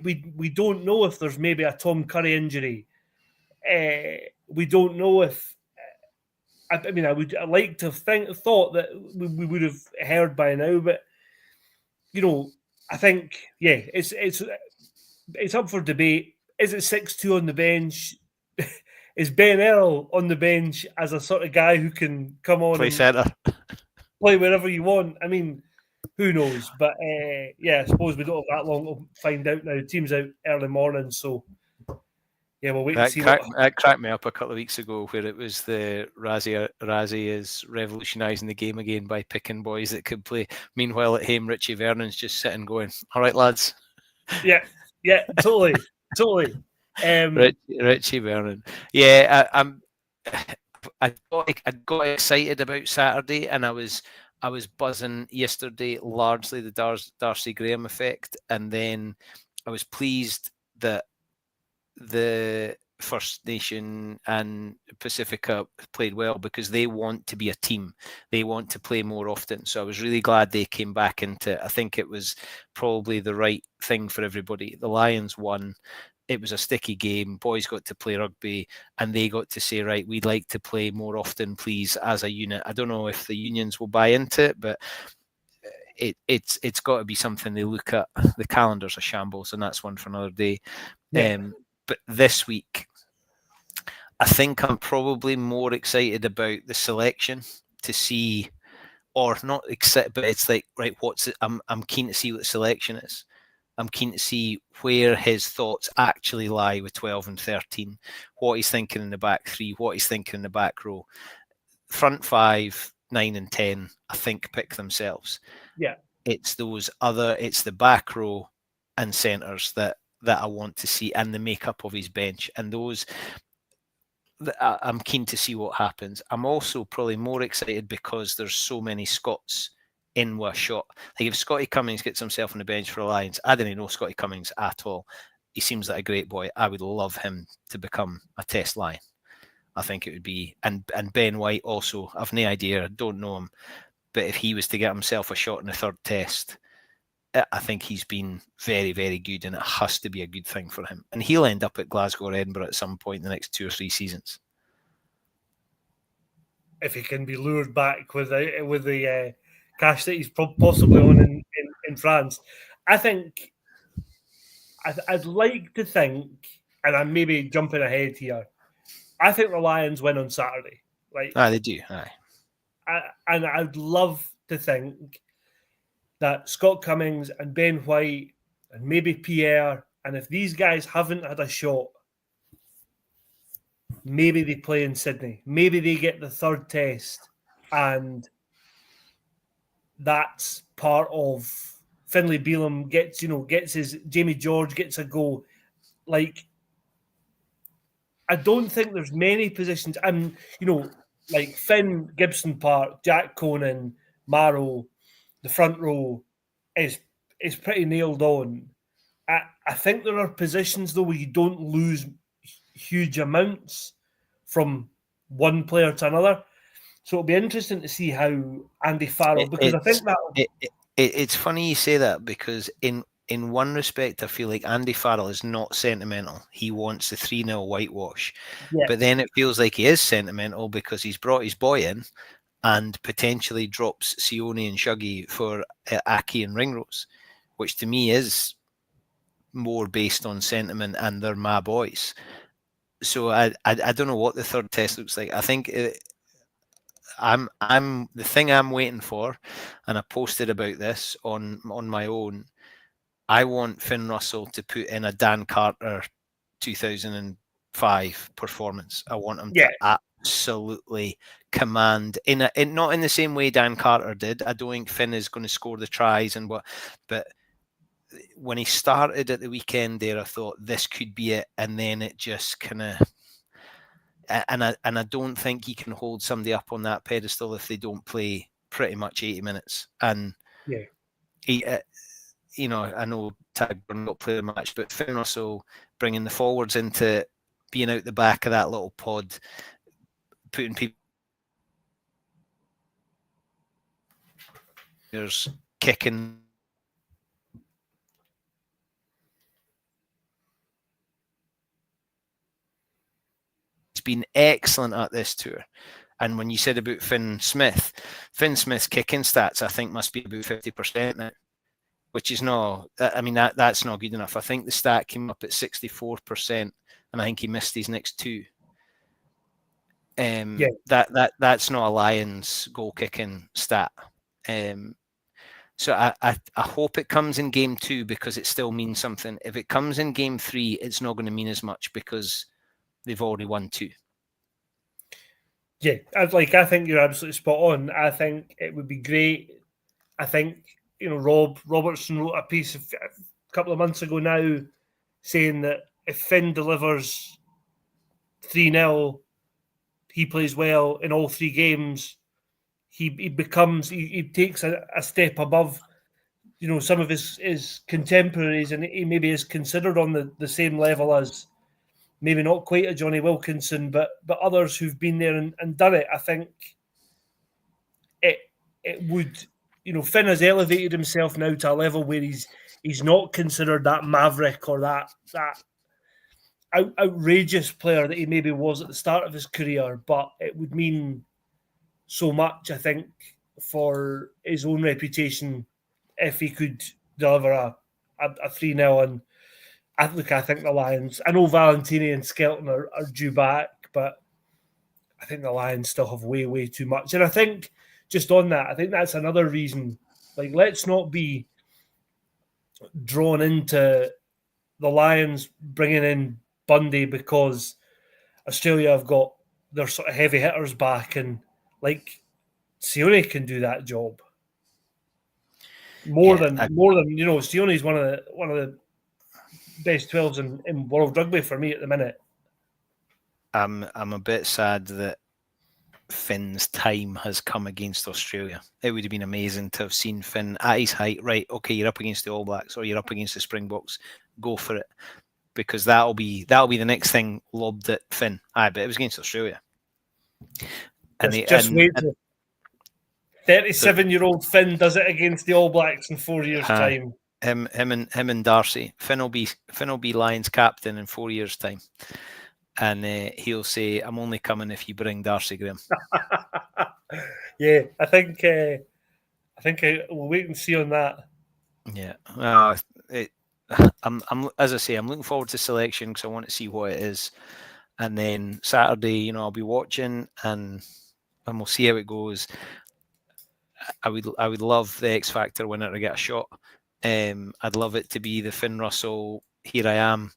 S2: don't know if there's maybe a Tom Curry injury. We don't know if. I mean, I like to thought that we would have heard by now, but I think it's up for debate. Is it 6-2 on the bench? Is Ben Earl on the bench as a sort of guy who can come on
S1: Play centre,
S2: play wherever you want? I mean, who knows? But I suppose we don't have that long to find out now. The team's out early morning, so we'll wait and see.
S1: That cracked me up a couple of weeks ago, where it was the Razzie is revolutionising the game again by picking boys that could play. Meanwhile, at home, Richie Vernon's just sitting going, "All right, lads."
S2: Yeah, totally.
S1: Richie Vernon. Yeah, I got excited about Saturday, and I was buzzing yesterday, largely the Darcy Graham effect, and then I was pleased that the First Nation and Pacifica played well because they want to be a team. They want to play more often. So I was really glad they came back into it. I think it was probably the right thing for everybody. The Lions won. It was a sticky game. Boys got to play rugby and they got to say, right, we'd like to play more often, please, as a unit. I don't know if the unions will buy into it, but it's got to be something they look at. The calendar's a shambles, and that's one for another day. Yeah. But this week, I think I'm probably more excited about the selection to see, or not excited, but it's like, right, I'm keen to see what the selection is. I'm keen to see where his thoughts actually lie with 12 and 13, what he's thinking in the back three, what he's thinking in the back row. Front 5, 9 and 10, I think, pick themselves.
S2: Yeah.
S1: It's the back row and centres that I want to see, and the makeup of his bench. And those, I'm keen to see what happens. I'm also probably more excited because there's so many Scots in with a shot. Like if Scotty Cummings gets himself on the bench for Alliance, I didn't know Scotty Cummings at all. He seems like a great boy. I would love him to become a Test Lion. I think it would be, and Ben White also. I've no idea, I don't know him, but if he was to get himself a shot in the third Test, I think he's been very, very good, and it has to be a good thing for him. And he'll end up at Glasgow or Edinburgh at some point in the next 2 or 3 seasons.
S2: If he can be lured back with the cash that he's possibly on in France. I think I'd like to think, and I'm maybe jumping ahead here, I think the Lions win on Saturday.
S1: They do. Aye.
S2: And I'd love to think that Scott Cummings and Ben White and maybe Pierre, and if these guys haven't had a shot, maybe they play in Sydney. Maybe they get the third Test, and that's part of Finlay Bealham gets his Jamie George gets a goal. Like, I don't think there's many positions, and like Finn, Gibson Park, Jack Conan, Marrow, the front row is pretty nailed on. I think there are positions though where you don't lose huge amounts from one player to another. So it'll be interesting to see how Andy Farrell, because I think that
S1: it's funny you say that, because in one respect I feel like Andy Farrell is not sentimental. He wants the 3-0 whitewash. Yeah. But then it feels like he is sentimental because he's brought his boy in and potentially drops Sione and Shuggy for Aki and Ringrose, which to me is more based on sentiment, and they're my boys. So I don't know what the third Test looks like. I think I'm the thing I'm waiting for, and I posted about this on my own. I want Finn Russell to put in a Dan Carter 2000 and 5 performance. I want him to absolutely command not in the same way Dan Carter did. I don't think Finn is going to score the tries but when he started at the weekend there, I thought this could be it, and then it just kind of. And I don't think he can hold somebody up on that pedestal if they don't play pretty much 80 minutes. And he, I know Tagburn got play the match, but Finn Russell bringing the forwards into being out the back of that little pod, putting people kicking. He's been excellent at this tour. And when you said about Finn Smith's kicking stats, I think must be about 50% now, which is not. I mean that's not good enough. I think the stat came up at 64%, and I think he missed his next 2. That's not a Lions goal kicking stat. So I hope it comes in game 2 because it still means something. If it comes in game 3, it's not going to mean as much because they've already won 2.
S2: Yeah, I think you're absolutely spot on. I think it would be great. I think, Rob Robertson wrote a piece a couple of months ago now saying that if Finn delivers 3-0, he plays well in all 3 games, he takes a step above, some of his contemporaries, and he maybe is considered on the same level as maybe not quite a Johnny Wilkinson, but others who've been there and done it. I think it would, Finn has elevated himself now to a level where he's not considered that maverick or that outrageous player that he maybe was at the start of his career, but it would mean so much, I think, for his own reputation if he could deliver a 3-0. And I think the Lions, I know Valentini and Skelton are due back, but I think the Lions still have way, way too much. And I think, just on that, I think that's another reason. Let's not be drawn into the Lions bringing in Bundy because Australia have got their sort of heavy hitters back, and Sione can do that job more than Sione's one of the best 12s in world rugby for me at the minute.
S1: I'm a bit sad that Finn's time has come against Australia. It would have been amazing to have seen Finn at his height. Right, okay, you're up against the All Blacks or you're up against the Springboks. Go for it, because that'll be the next thing lobbed at Finn. But it was against Australia. And
S2: wait. 37-year-old Finn does it against the All Blacks in 4 years' time.
S1: Him and Darcy. Finn will be Lions captain in 4 years' time, and he'll say, "I'm only coming if you bring Darcy Graham."
S2: Yeah, I think we'll wait and see on that.
S1: Yeah, I'm as I say, I'm looking forward to selection because I want to see what it is, and then Saturday, I'll be watching and we'll see how it goes. I would love the X Factor winner to get a shot. I'd love it to be the Finn Russell. Here I am.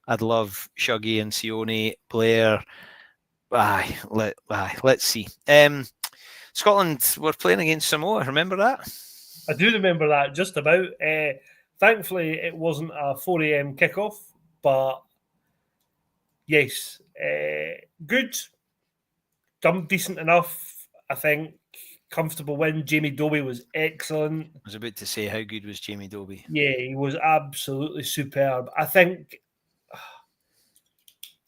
S1: I'd love Shuggy and Sione, Blair. Let's see. Scotland were playing against Samoa. Remember that?
S2: I do remember that just about. Thankfully, it wasn't a 4 a.m. kickoff, but yes, good. Decent enough, I think. Comfortable win. Jamie Dobie was excellent.
S1: I was about to say, how good was Jamie Dobie?
S2: Yeah, he was absolutely superb. I think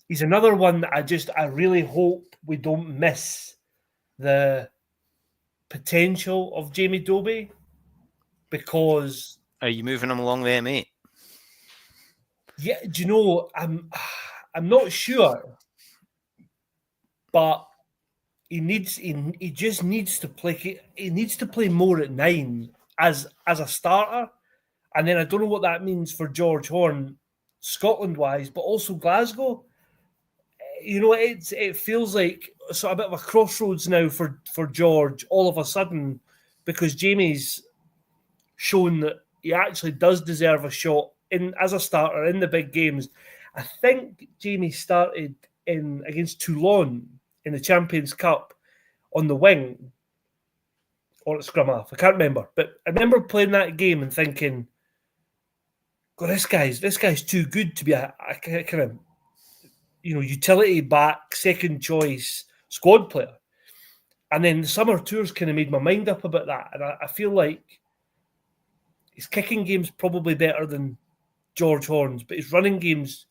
S2: he's another one that I really hope we don't miss the potential of Jamie Dobie, because...
S1: Are you moving him along the M8?
S2: Yeah, do you know, I'm not sure, but he just needs to play. He needs to play more at 9 as a starter, and then I don't know what that means for George Horn, Scotland wise, but also Glasgow. It feels like sort of a bit of a crossroads now for George all of a sudden, because Jamie's shown that he actually does deserve a shot as a starter in the big games. I think Jamie started against Toulon in the Champions Cup on the wing or at scrum half. I can't remember, but I remember playing that game and thinking, "God, this guy's too good to be a kind of utility back, second choice squad player." And then the summer tours kind of made my mind up about that, and I feel like his kicking game's probably better than George Horn's, but his running game's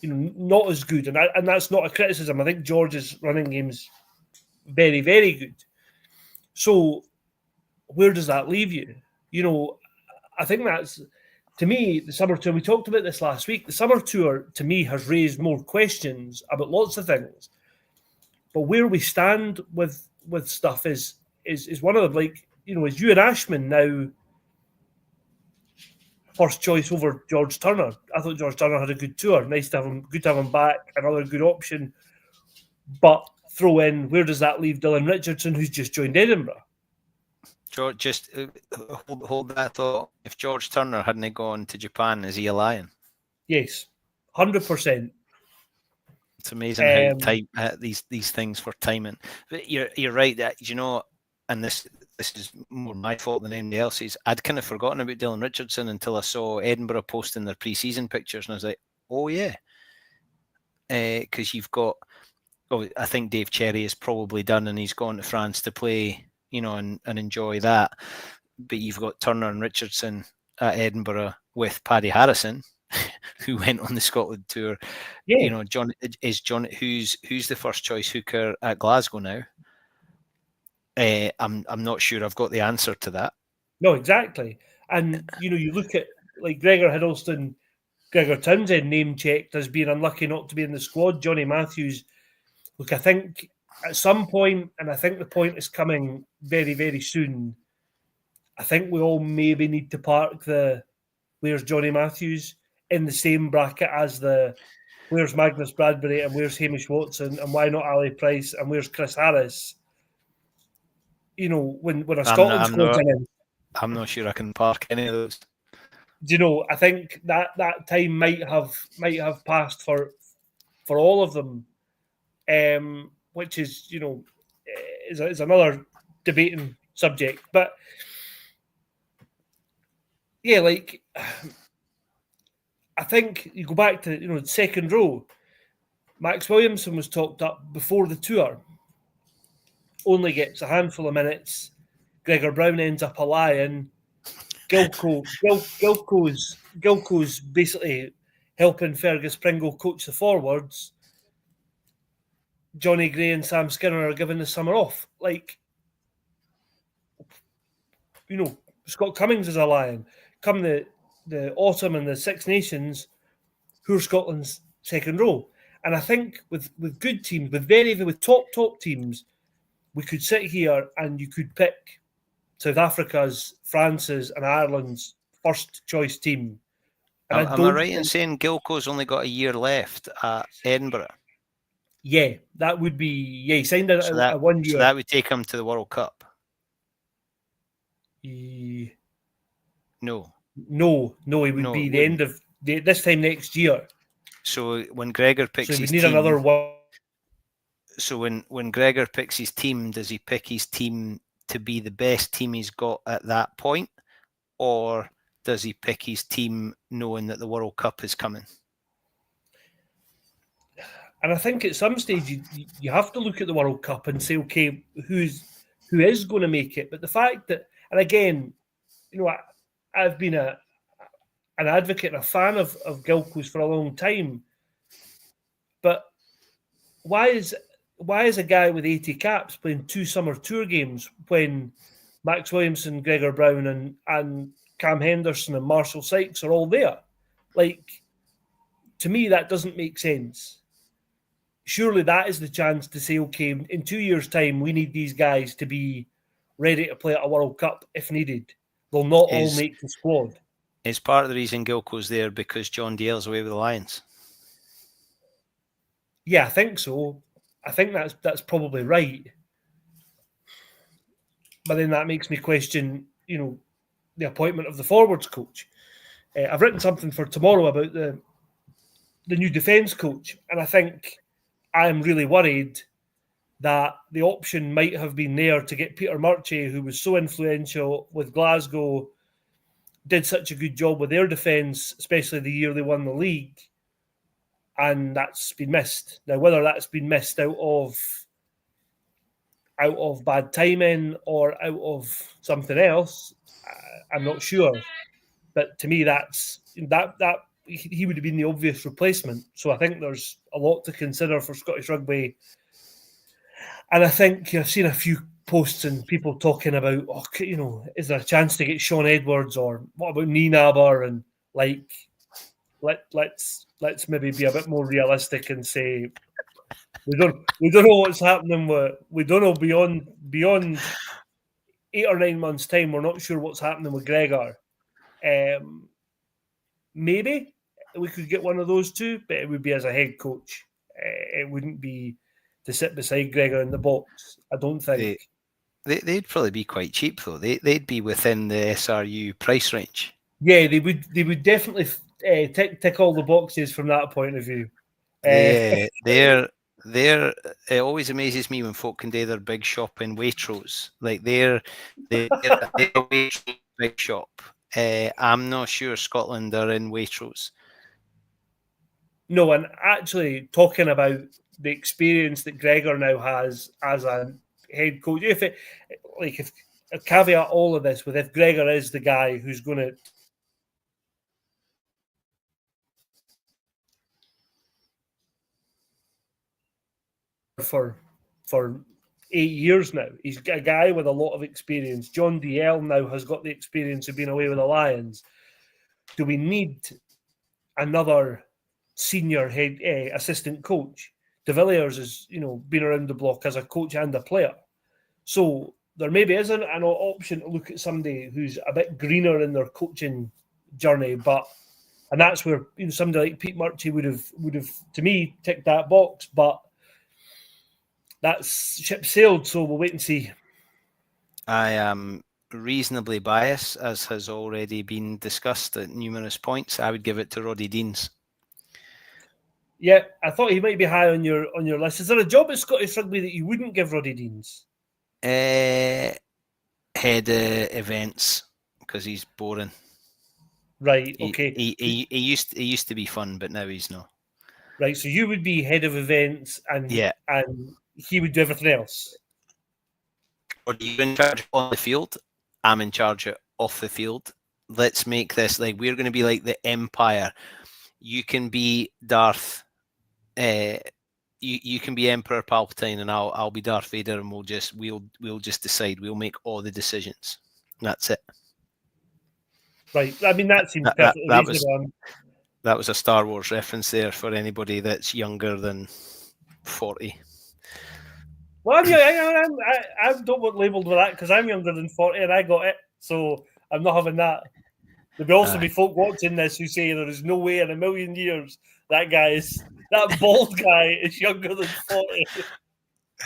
S2: not as good, and that's not a criticism. I think George's running game's very, very good. So where does that leave you? I think that's, to me, the summer tour, we talked about this last week, the summer tour, to me, has raised more questions about lots of things. But where we stand with stuff is one of them, is Ewan Ashman now first choice over George Turner? I thought George Turner had a good tour. Nice to have him, good to have him back, another good option. But throw in, where does that leave Dylan Richardson, who's just joined Edinburgh?
S1: George, just hold that thought. If George Turner hadn't gone to Japan, is he a Lion?
S2: Yes, 100%.
S1: It's amazing how these things for timing. But you're right that and this is more my fault than anybody else's. I'd kind of forgotten about Dylan Richardson until I saw Edinburgh posting their pre-season pictures, and I was like, oh yeah, because you've got. Oh, I think Dave Cherry is probably done, and he's gone to France to play. And enjoy that. But you've got Turner and Richardson at Edinburgh with Paddy Harrison, who went on the Scotland tour.
S2: Yeah.
S1: John, who's the first choice hooker at Glasgow now? I'm not sure I've got the answer to that.
S2: No, exactly. And you look at like Gregor Hiddleston, Gregor Townsend name checked as being unlucky not to be in the squad. Johnny Matthews. Look, I think at some point, and I think the point is coming very, very soon, I think we all maybe need to park the where's Johnny Matthews in the same bracket as the where's Magnus Bradbury and where's Hamish Watson and why not Ali Price and where's Chris Harris. When a Scotland squad's in.
S1: I'm not sure I can park any of those.
S2: I think that time might have passed for all of them. Which is, is another debating subject. But yeah, I think you go back to, second row. Max Williamson was talked up before the tour. Only gets a handful of minutes. Gregor Brown ends up a Lion. Gilco's basically helping Fergus Pringle coach the forwards. Johnny Gray and Sam Skinner are given the summer off. Scott Cummings is a Lion. Come the autumn and the Six Nations, who are Scotland's second row? And I think with good teams, with top teams, we could sit here and you could pick South Africa's, France's, and Ireland's first choice team.
S1: And am I right in saying Gilco's only got a year left at Edinburgh?
S2: Yeah, that would be. Yeah, he signed a 1 year.
S1: So that would take him to the World Cup. No, he would be the end of
S2: this time next year.
S1: So when Gregor picks his
S2: team,
S1: another
S2: one.
S1: So when Gregor picks his team, does he pick his team to be the best team he's got at that point, or does he pick his team knowing that the World Cup is coming?
S2: And I think at some stage you have to look at the World Cup and say, okay, who is going to make it? But the fact that, and again, I've been an advocate and a fan of Gilco's for a long time. But why is a guy with 80 caps playing 2 summer tour games when Max Williamson, Gregor Brown, and Cam Henderson and Marshall Sykes are all there? To me, that doesn't make sense. Surely that is the chance to say, okay, in 2 years' time, we need these guys to be ready to play at a World Cup if needed. They'll not all make the squad.
S1: Is part of the reason Gilco's there because John Dale's away with the Lions?
S2: Yeah, I think so. I think that's probably right. But then that makes me question, the appointment of the forwards coach. I've written something for tomorrow about the new defence coach. And I think I'm really worried that the option might have been there to get Peter Murchie, who was so influential with Glasgow, did such a good job with their defence, especially the year they won the league, and that's been missed. Now, whether that's been missed out of bad timing or out of something else, I'm not sure. But to me, that he would have been the obvious replacement. So I think there's a lot to consider for Scottish rugby. And I think I've seen a few posts and people talking about, is there a chance to get Sean Edwards, or what about Nienaber? And let's maybe be a bit more realistic and say we don't know what's happening we don't know beyond 8 or 9 months' time. We're not sure what's happening with Gregor. Maybe we could get one of those two, but it would be as a head coach. It wouldn't be to sit beside Gregor in the box. I don't think.
S1: They'd probably be quite cheap though. They'd be within the SRU price range.
S2: Yeah, they would definitely tick all the boxes from that point of view.
S1: It always amazes me when folk can do their big shop in Waitrose. Like they're a Waitrose big shop. I'm not sure Scotland are in Waitrose.
S2: No, and actually talking about the experience that Gregor now has as a head coach, if caveat all of this with if Gregor is the guy who's going to for 8 years now. He's a guy with a lot of experience. John DL now has got the experience of being away with the Lions. Do we need another senior head assistant coach? De Villiers has, been around the block as a coach and a player. So there maybe isn't an option to look at somebody who's a bit greener in their coaching journey, and that's where somebody like Pete Murchie would have to me ticked that box, but that's ship sailed, so we'll wait and see.
S1: I am reasonably biased, as has already been discussed at numerous points. I would give it to Roddy Deans.
S2: Yeah, I thought he might be high on your list. Is there a job at Scottish Rugby that you wouldn't give Roddy Deans?
S1: Head events, because he's boring.
S2: Right. Okay.
S1: He used to be fun, but now he's not.
S2: Right. So you would be head of events, and he would do everything else.
S1: Or you're in charge on the field. I'm in charge off the field. Let's make this like we're going to be like the Empire. You can be Darth. You can be Emperor Palpatine, and I'll be Darth Vader, and we'll just decide. We'll make all the decisions. That's it.
S2: Right. I mean, that seems perfectly reasonable.
S1: That was a Star Wars reference there for anybody that's younger than 40.
S2: Well, I don't want labelled with that because I'm younger than 40 and I got it, so I'm not having that. There'll also be folk watching this who say there is no way in a million years that bald guy is younger than 40.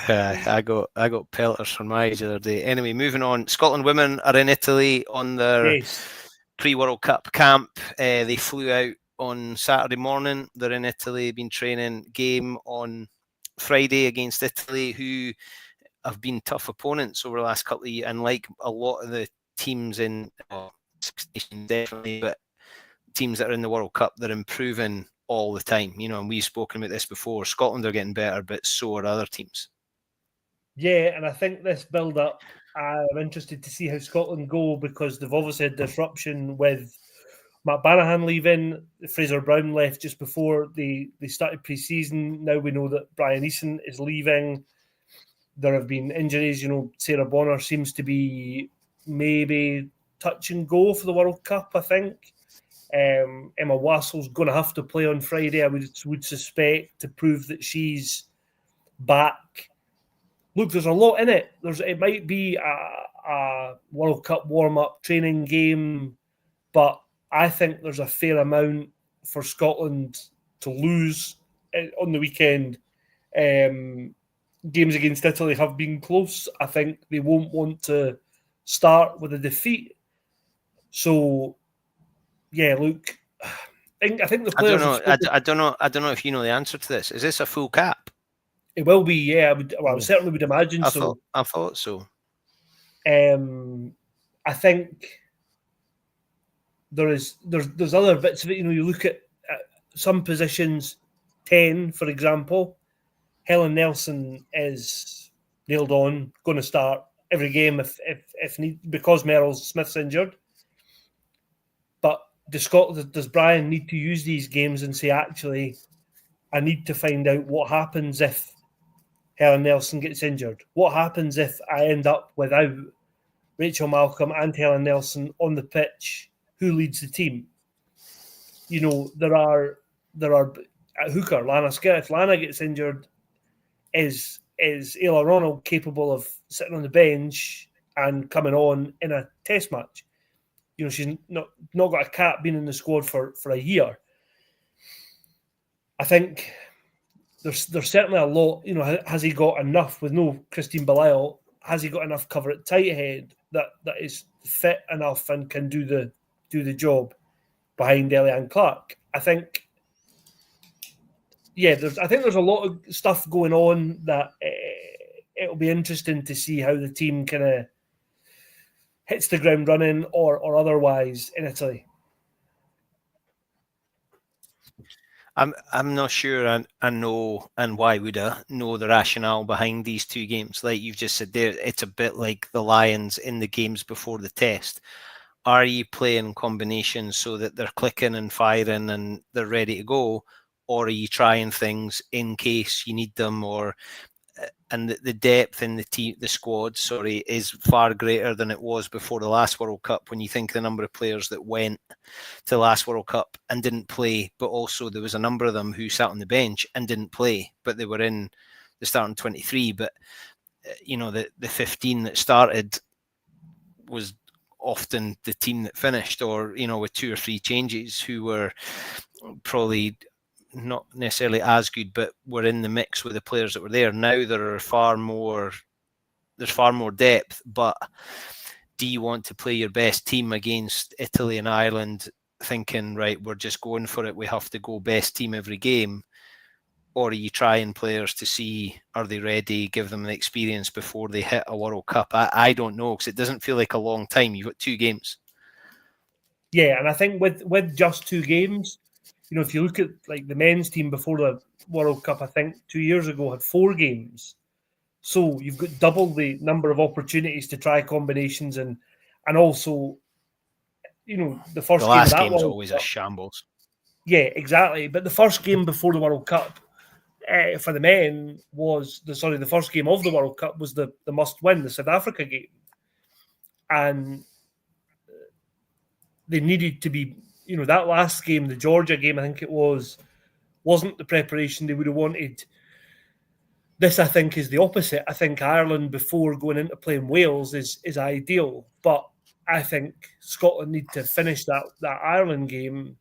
S1: I got pelters from my age the other day. Anyway, moving on. Scotland women are in Italy on their pre-World Cup camp. They flew out on Saturday morning. They're in Italy, been training. Game on Friday against Italy, who have been tough opponents over the last couple of years, and like a lot of the teams in Six Nations definitely, but teams that are in the World Cup, they're improving all the time. And we've spoken about this before. Scotland are getting better, but so are other teams.
S2: Yeah, and I think this build-up, I'm interested to see how Scotland go, because they've obviously had disruption with Matt Banahan leaving. Fraser Brown left just before they started pre-season. Now we know that Brian Eason is leaving. There have been injuries. Sarah Bonner seems to be maybe touch and go for the World Cup, I think. Emma Wassell's going to have to play on Friday, I would suspect, to prove that she's back. Look, there's a lot in it. It might be a World Cup warm-up training game, but I think there's a fair amount for Scotland to lose on the weekend. Games against Italy have been close. I think they won't want to start with a defeat. So, yeah, look, I think the
S1: I don't
S2: players.
S1: know. I don't know. I don't know if you know the answer to this. Is this a full cap?
S2: It will be, yeah. I certainly would imagine so.
S1: I thought so.
S2: I think there's other bits of it. You look at some positions, 10, for example. Helen Nelson is nailed on, going to start every game if need, because Merrill Smith's injured. But does Brian need to use these games and say, actually, I need to find out what happens if Helen Nelson gets injured? What happens if I end up without Rachel Malcolm and Helen Nelson on the pitch? Who leads the team? There are at hooker, Lana Skir. If Lana gets injured, is Ayla Ronald capable of sitting on the bench and coming on in a test match? She's not got a cap, been in the squad for a year. I think there's certainly a lot. Has he got enough with no Christine Belial? Has he got enough cover at tight head that is fit enough and can do the job behind Eliane Clark? I think there's a lot of stuff going on that it'll be interesting to see how the team kind of hits the ground running or otherwise in Italy.
S1: I'm not sure I know, and why would I know the rationale behind these two games? Like you've just said there, it's a bit like the Lions in the games before the test. Are you playing combinations so that they're clicking and firing and they're ready to go? Or are you trying things in case you need them? And the depth in the squad, is far greater than it was before the last World Cup. When you think the number of players that went to the last World Cup and didn't play, but also there was a number of them who sat on the bench and didn't play, but they were in the starting 23. But the 15 that started was often the team that finished, or with 2 or 3 changes, who were probably not necessarily as good, but were in the mix with the players that were there. Now there's far more depth, but do you want to play your best team against Italy and Ireland thinking, right, we're just going for it, we have to go best team every game? Or are you trying players to see, are they ready, give them the experience before they hit a World Cup? I don't know, because it doesn't feel like a long time. You've got 2 games.
S2: Yeah, and I think with just 2 games, if you look at like the men's team before the World Cup, I think 2 years ago had 4 games. So you've got double the number of opportunities to try combinations and also, the first
S1: the
S2: game
S1: last
S2: of that
S1: game's
S2: World
S1: always
S2: Cup,
S1: a shambles.
S2: Yeah, exactly. But the first game before the World Cup for the men was the first game of the World Cup was the must win, the South Africa game, and they needed to be. That last game, the Georgia game, I think it wasn't the preparation they would have wanted. This, I think, is the opposite. I think Ireland before going into playing Wales is ideal, but I think Scotland need to finish that Ireland game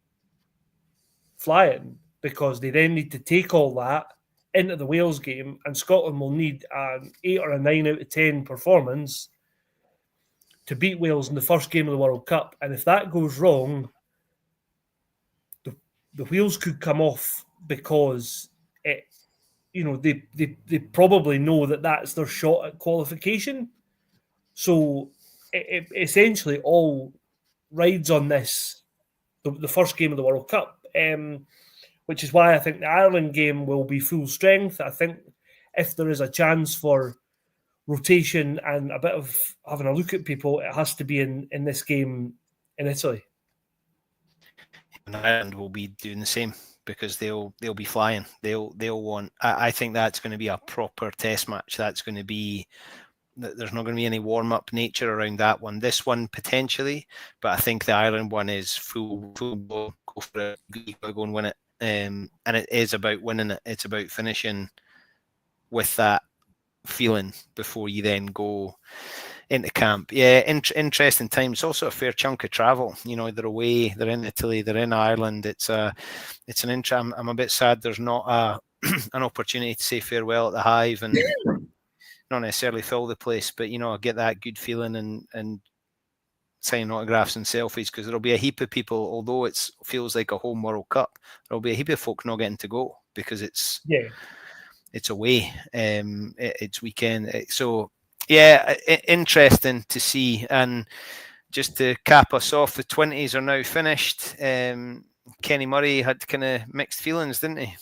S2: flying, because they then need to take all that into the Wales game, and Scotland will need an 8 or a 9 out of 10 performance to beat Wales in the first game of the World Cup. And if that goes wrong, the wheels could come off, because they probably know that that's their shot at qualification. So it essentially all rides on this, the first game of the World Cup, which is why I think the Ireland game will be full strength. I think if there is a chance for rotation and a bit of having a look at people, it has to be in this game in Italy.
S1: And Ireland will be doing the same, because they'll be flying. They'll want. I think that's going to be a proper test match. That's going to be. There's not going to be any warm up nature around that one. This one potentially, but I think the Ireland one is full go for it. You got to go and win it. And it is about winning it. It's about finishing with that feeling before you then go into camp. Yeah, interesting time. It's also a fair chunk of travel. They're away, they're in Italy, they're in Ireland. It's an interesting. I'm a bit sad there's not an opportunity to say farewell at the Hive and not necessarily fill the place, but I get that good feeling and signing autographs and selfies, because there'll be a heap of people, although it feels like a home World Cup, there'll be a heap of folk not getting to go because it's away. It's weekend. So yeah, interesting to see. And just to cap us off, the 20s are now finished. Kenny Murray had kind of mixed feelings, didn't he?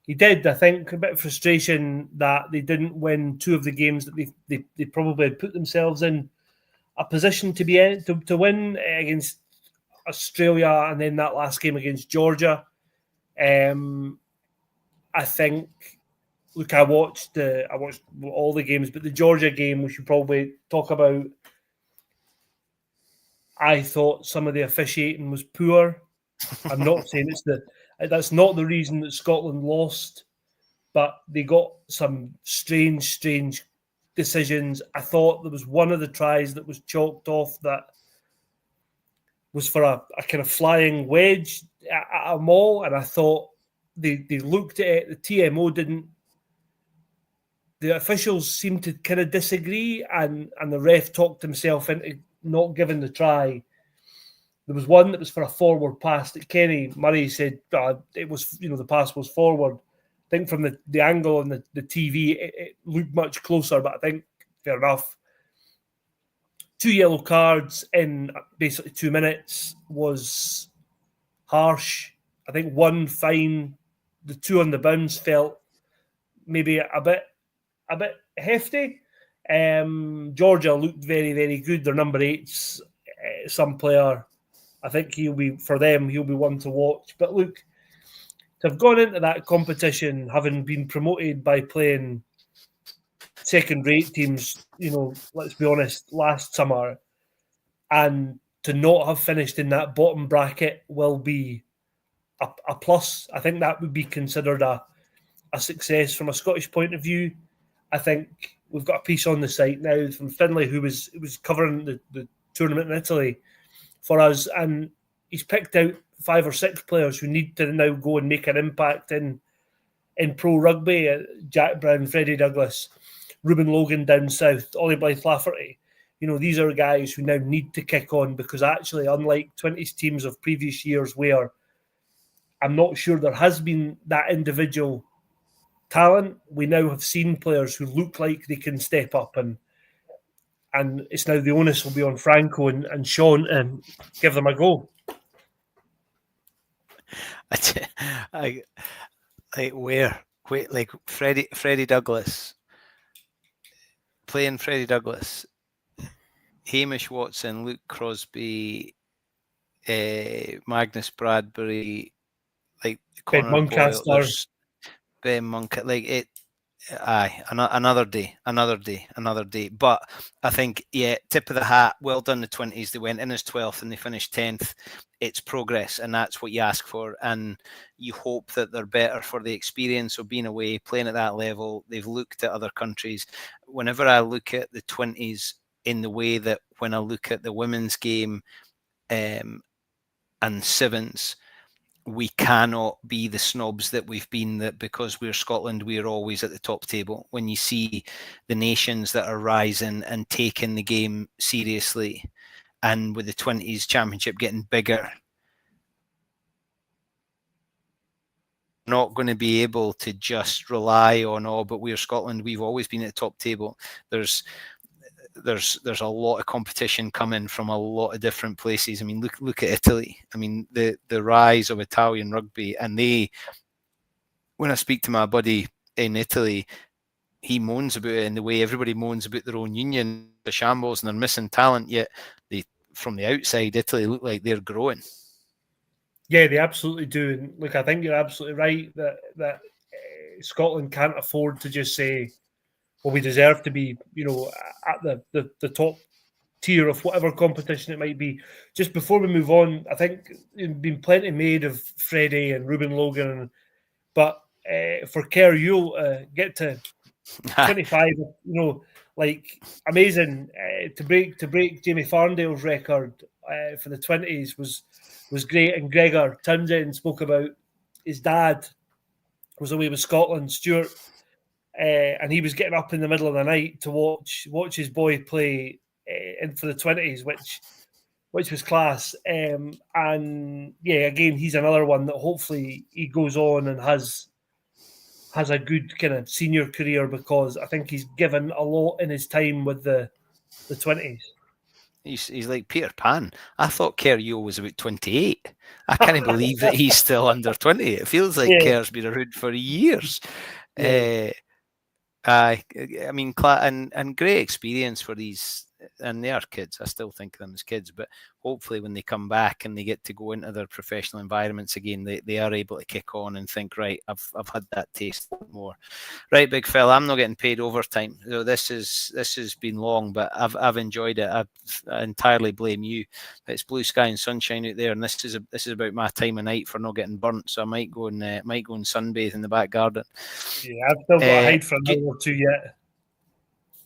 S2: He did. I think a bit of frustration that they didn't win two of the games that they probably had put themselves in a position to be in, to win against Australia, and then that last game against Georgia. I think. Look, I watched all the games, but the Georgia game we should probably talk about. I thought some of the officiating was poor. I'm not saying that's not the reason that Scotland lost, but they got some strange decisions. I thought there was one of the tries that was chalked off that was for a kind of flying wedge at a maul, and I thought they looked at it. The TMO didn't. The officials seemed to kind of disagree, and the ref talked himself into not giving the try. There was one that was for a forward pass that Kenny Murray said it was, the pass was forward. I think from the angle on the TV, it looked much closer, but I think fair enough. 2 yellow cards in basically 2 minutes was harsh. I think one fine, the two on the bounce felt maybe a bit hefty. Georgia looked very, very good. Their number 8's some player. I think he'll be one to watch. But look, to have gone into that competition having been promoted by playing second-rate teams, let's be honest, last summer, and to not have finished in that bottom bracket will be a plus. I think that would be considered a success from a Scottish point of view. I think we've got a piece on the site now from Finlay who was covering the tournament in Italy for us, and he's picked out 5 or 6 players who need to now go and make an impact in pro rugby. Jack Brown, Freddie Douglas, Ruben Logan down south, Ollie Blythe Lafferty. These are guys who now need to kick on, because actually, unlike 20s teams of previous years where I'm not sure there has been that individual talent, we now have seen players who look like they can step up, and it's now the onus will be on Franco and Sean and give them a go.
S1: Like Freddie Douglas, playing Freddie Douglas, Hamish Watson, Luke Crosby, Magnus Bradbury, like
S2: Ben Muncaster,
S1: Ben Monk, like it. Aye, another day. But I think, tip of the hat. Well done, the 20s. They went in as 12th and they finished 10th. It's progress, and that's what you ask for. And you hope that they're better for the experience of being away, playing at that level. They've looked at other countries. Whenever I look at the 20s in the way that when I look at the women's game and sevens, we cannot be the snobs that we've been, that because we're Scotland, we're always at the top table. When you see the nations that are rising and taking the game seriously, and with the 20s championship getting bigger, not going to be able to just rely on, but we're Scotland, we've always been at the top table. There's a lot of competition coming from a lot of different places. I mean, look at Italy. I mean, the rise of Italian rugby, and when I speak to my buddy in Italy, he moans about it in the way everybody moans about their own union, the shambles, and they're missing talent. Yet from the outside, Italy look like they're growing. Yeah,
S2: they absolutely do. And look, I think you're absolutely right that Scotland can't afford to just say, well, we deserve to be, at the top tier of whatever competition it might be. Just before we move on, I think there's been plenty made of Freddie and Ruben Logan, but for Kerr, you'll get to 25. Amazing to break Jamie Farndale's record for the 20s was great. And Gregor Townsend spoke about his dad was away with Scotland, Stuart. And he was getting up in the middle of the night to watch his boy play in for the 20s, which which was class. And yeah, again, he's another one that hopefully he goes on and has a good kind of senior career, because I think he's given a lot in his time with the 20s.
S1: He's like Peter Pan. I thought Kerr Yeo was about 28. I can't believe that he's still under 20. It feels like Kerr's been around for years.
S2: Yeah.
S1: I mean, and great experience for these, and they are kids. I still think of them as kids, but hopefully when they come back and they get to go into their professional environments again, they are able to kick on and think, right, I've had that taste more. Right, big fella, I'm not getting paid overtime. So this has been long, but I've enjoyed it. I entirely blame you. It's blue sky and sunshine out there, and this is about my time of night for not getting burnt. So I might go and sunbathe in the back garden.
S2: Yeah, I've still got to hide for an hour or two yet.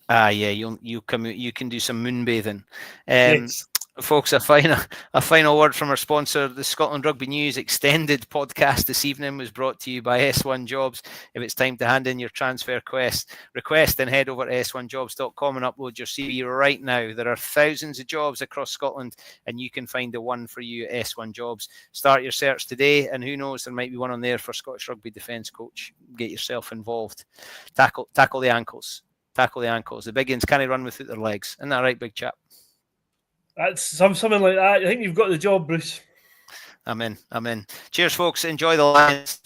S1: Yeah, you come out, you can do some moonbathing.
S2: Yes.
S1: Folks, a final word from our sponsor. The Scotland Rugby News Extended podcast this evening was brought to you by S1 Jobs. If it's time to hand in your transfer request, then head over to s1jobs.com and upload your CV right now. There are thousands of jobs across Scotland, and you can find the one for you at S1 Jobs. Start your search today, and who knows, there might be one on there for Scottish Rugby defence coach. Get yourself involved. Tackle the ankles. Tackle the ankles. The big ones can't run without their legs. Isn't that right, big chap?
S2: That's something like that. I think you've got the job, Bruce.
S1: I'm in. Cheers, folks. Enjoy the Lions.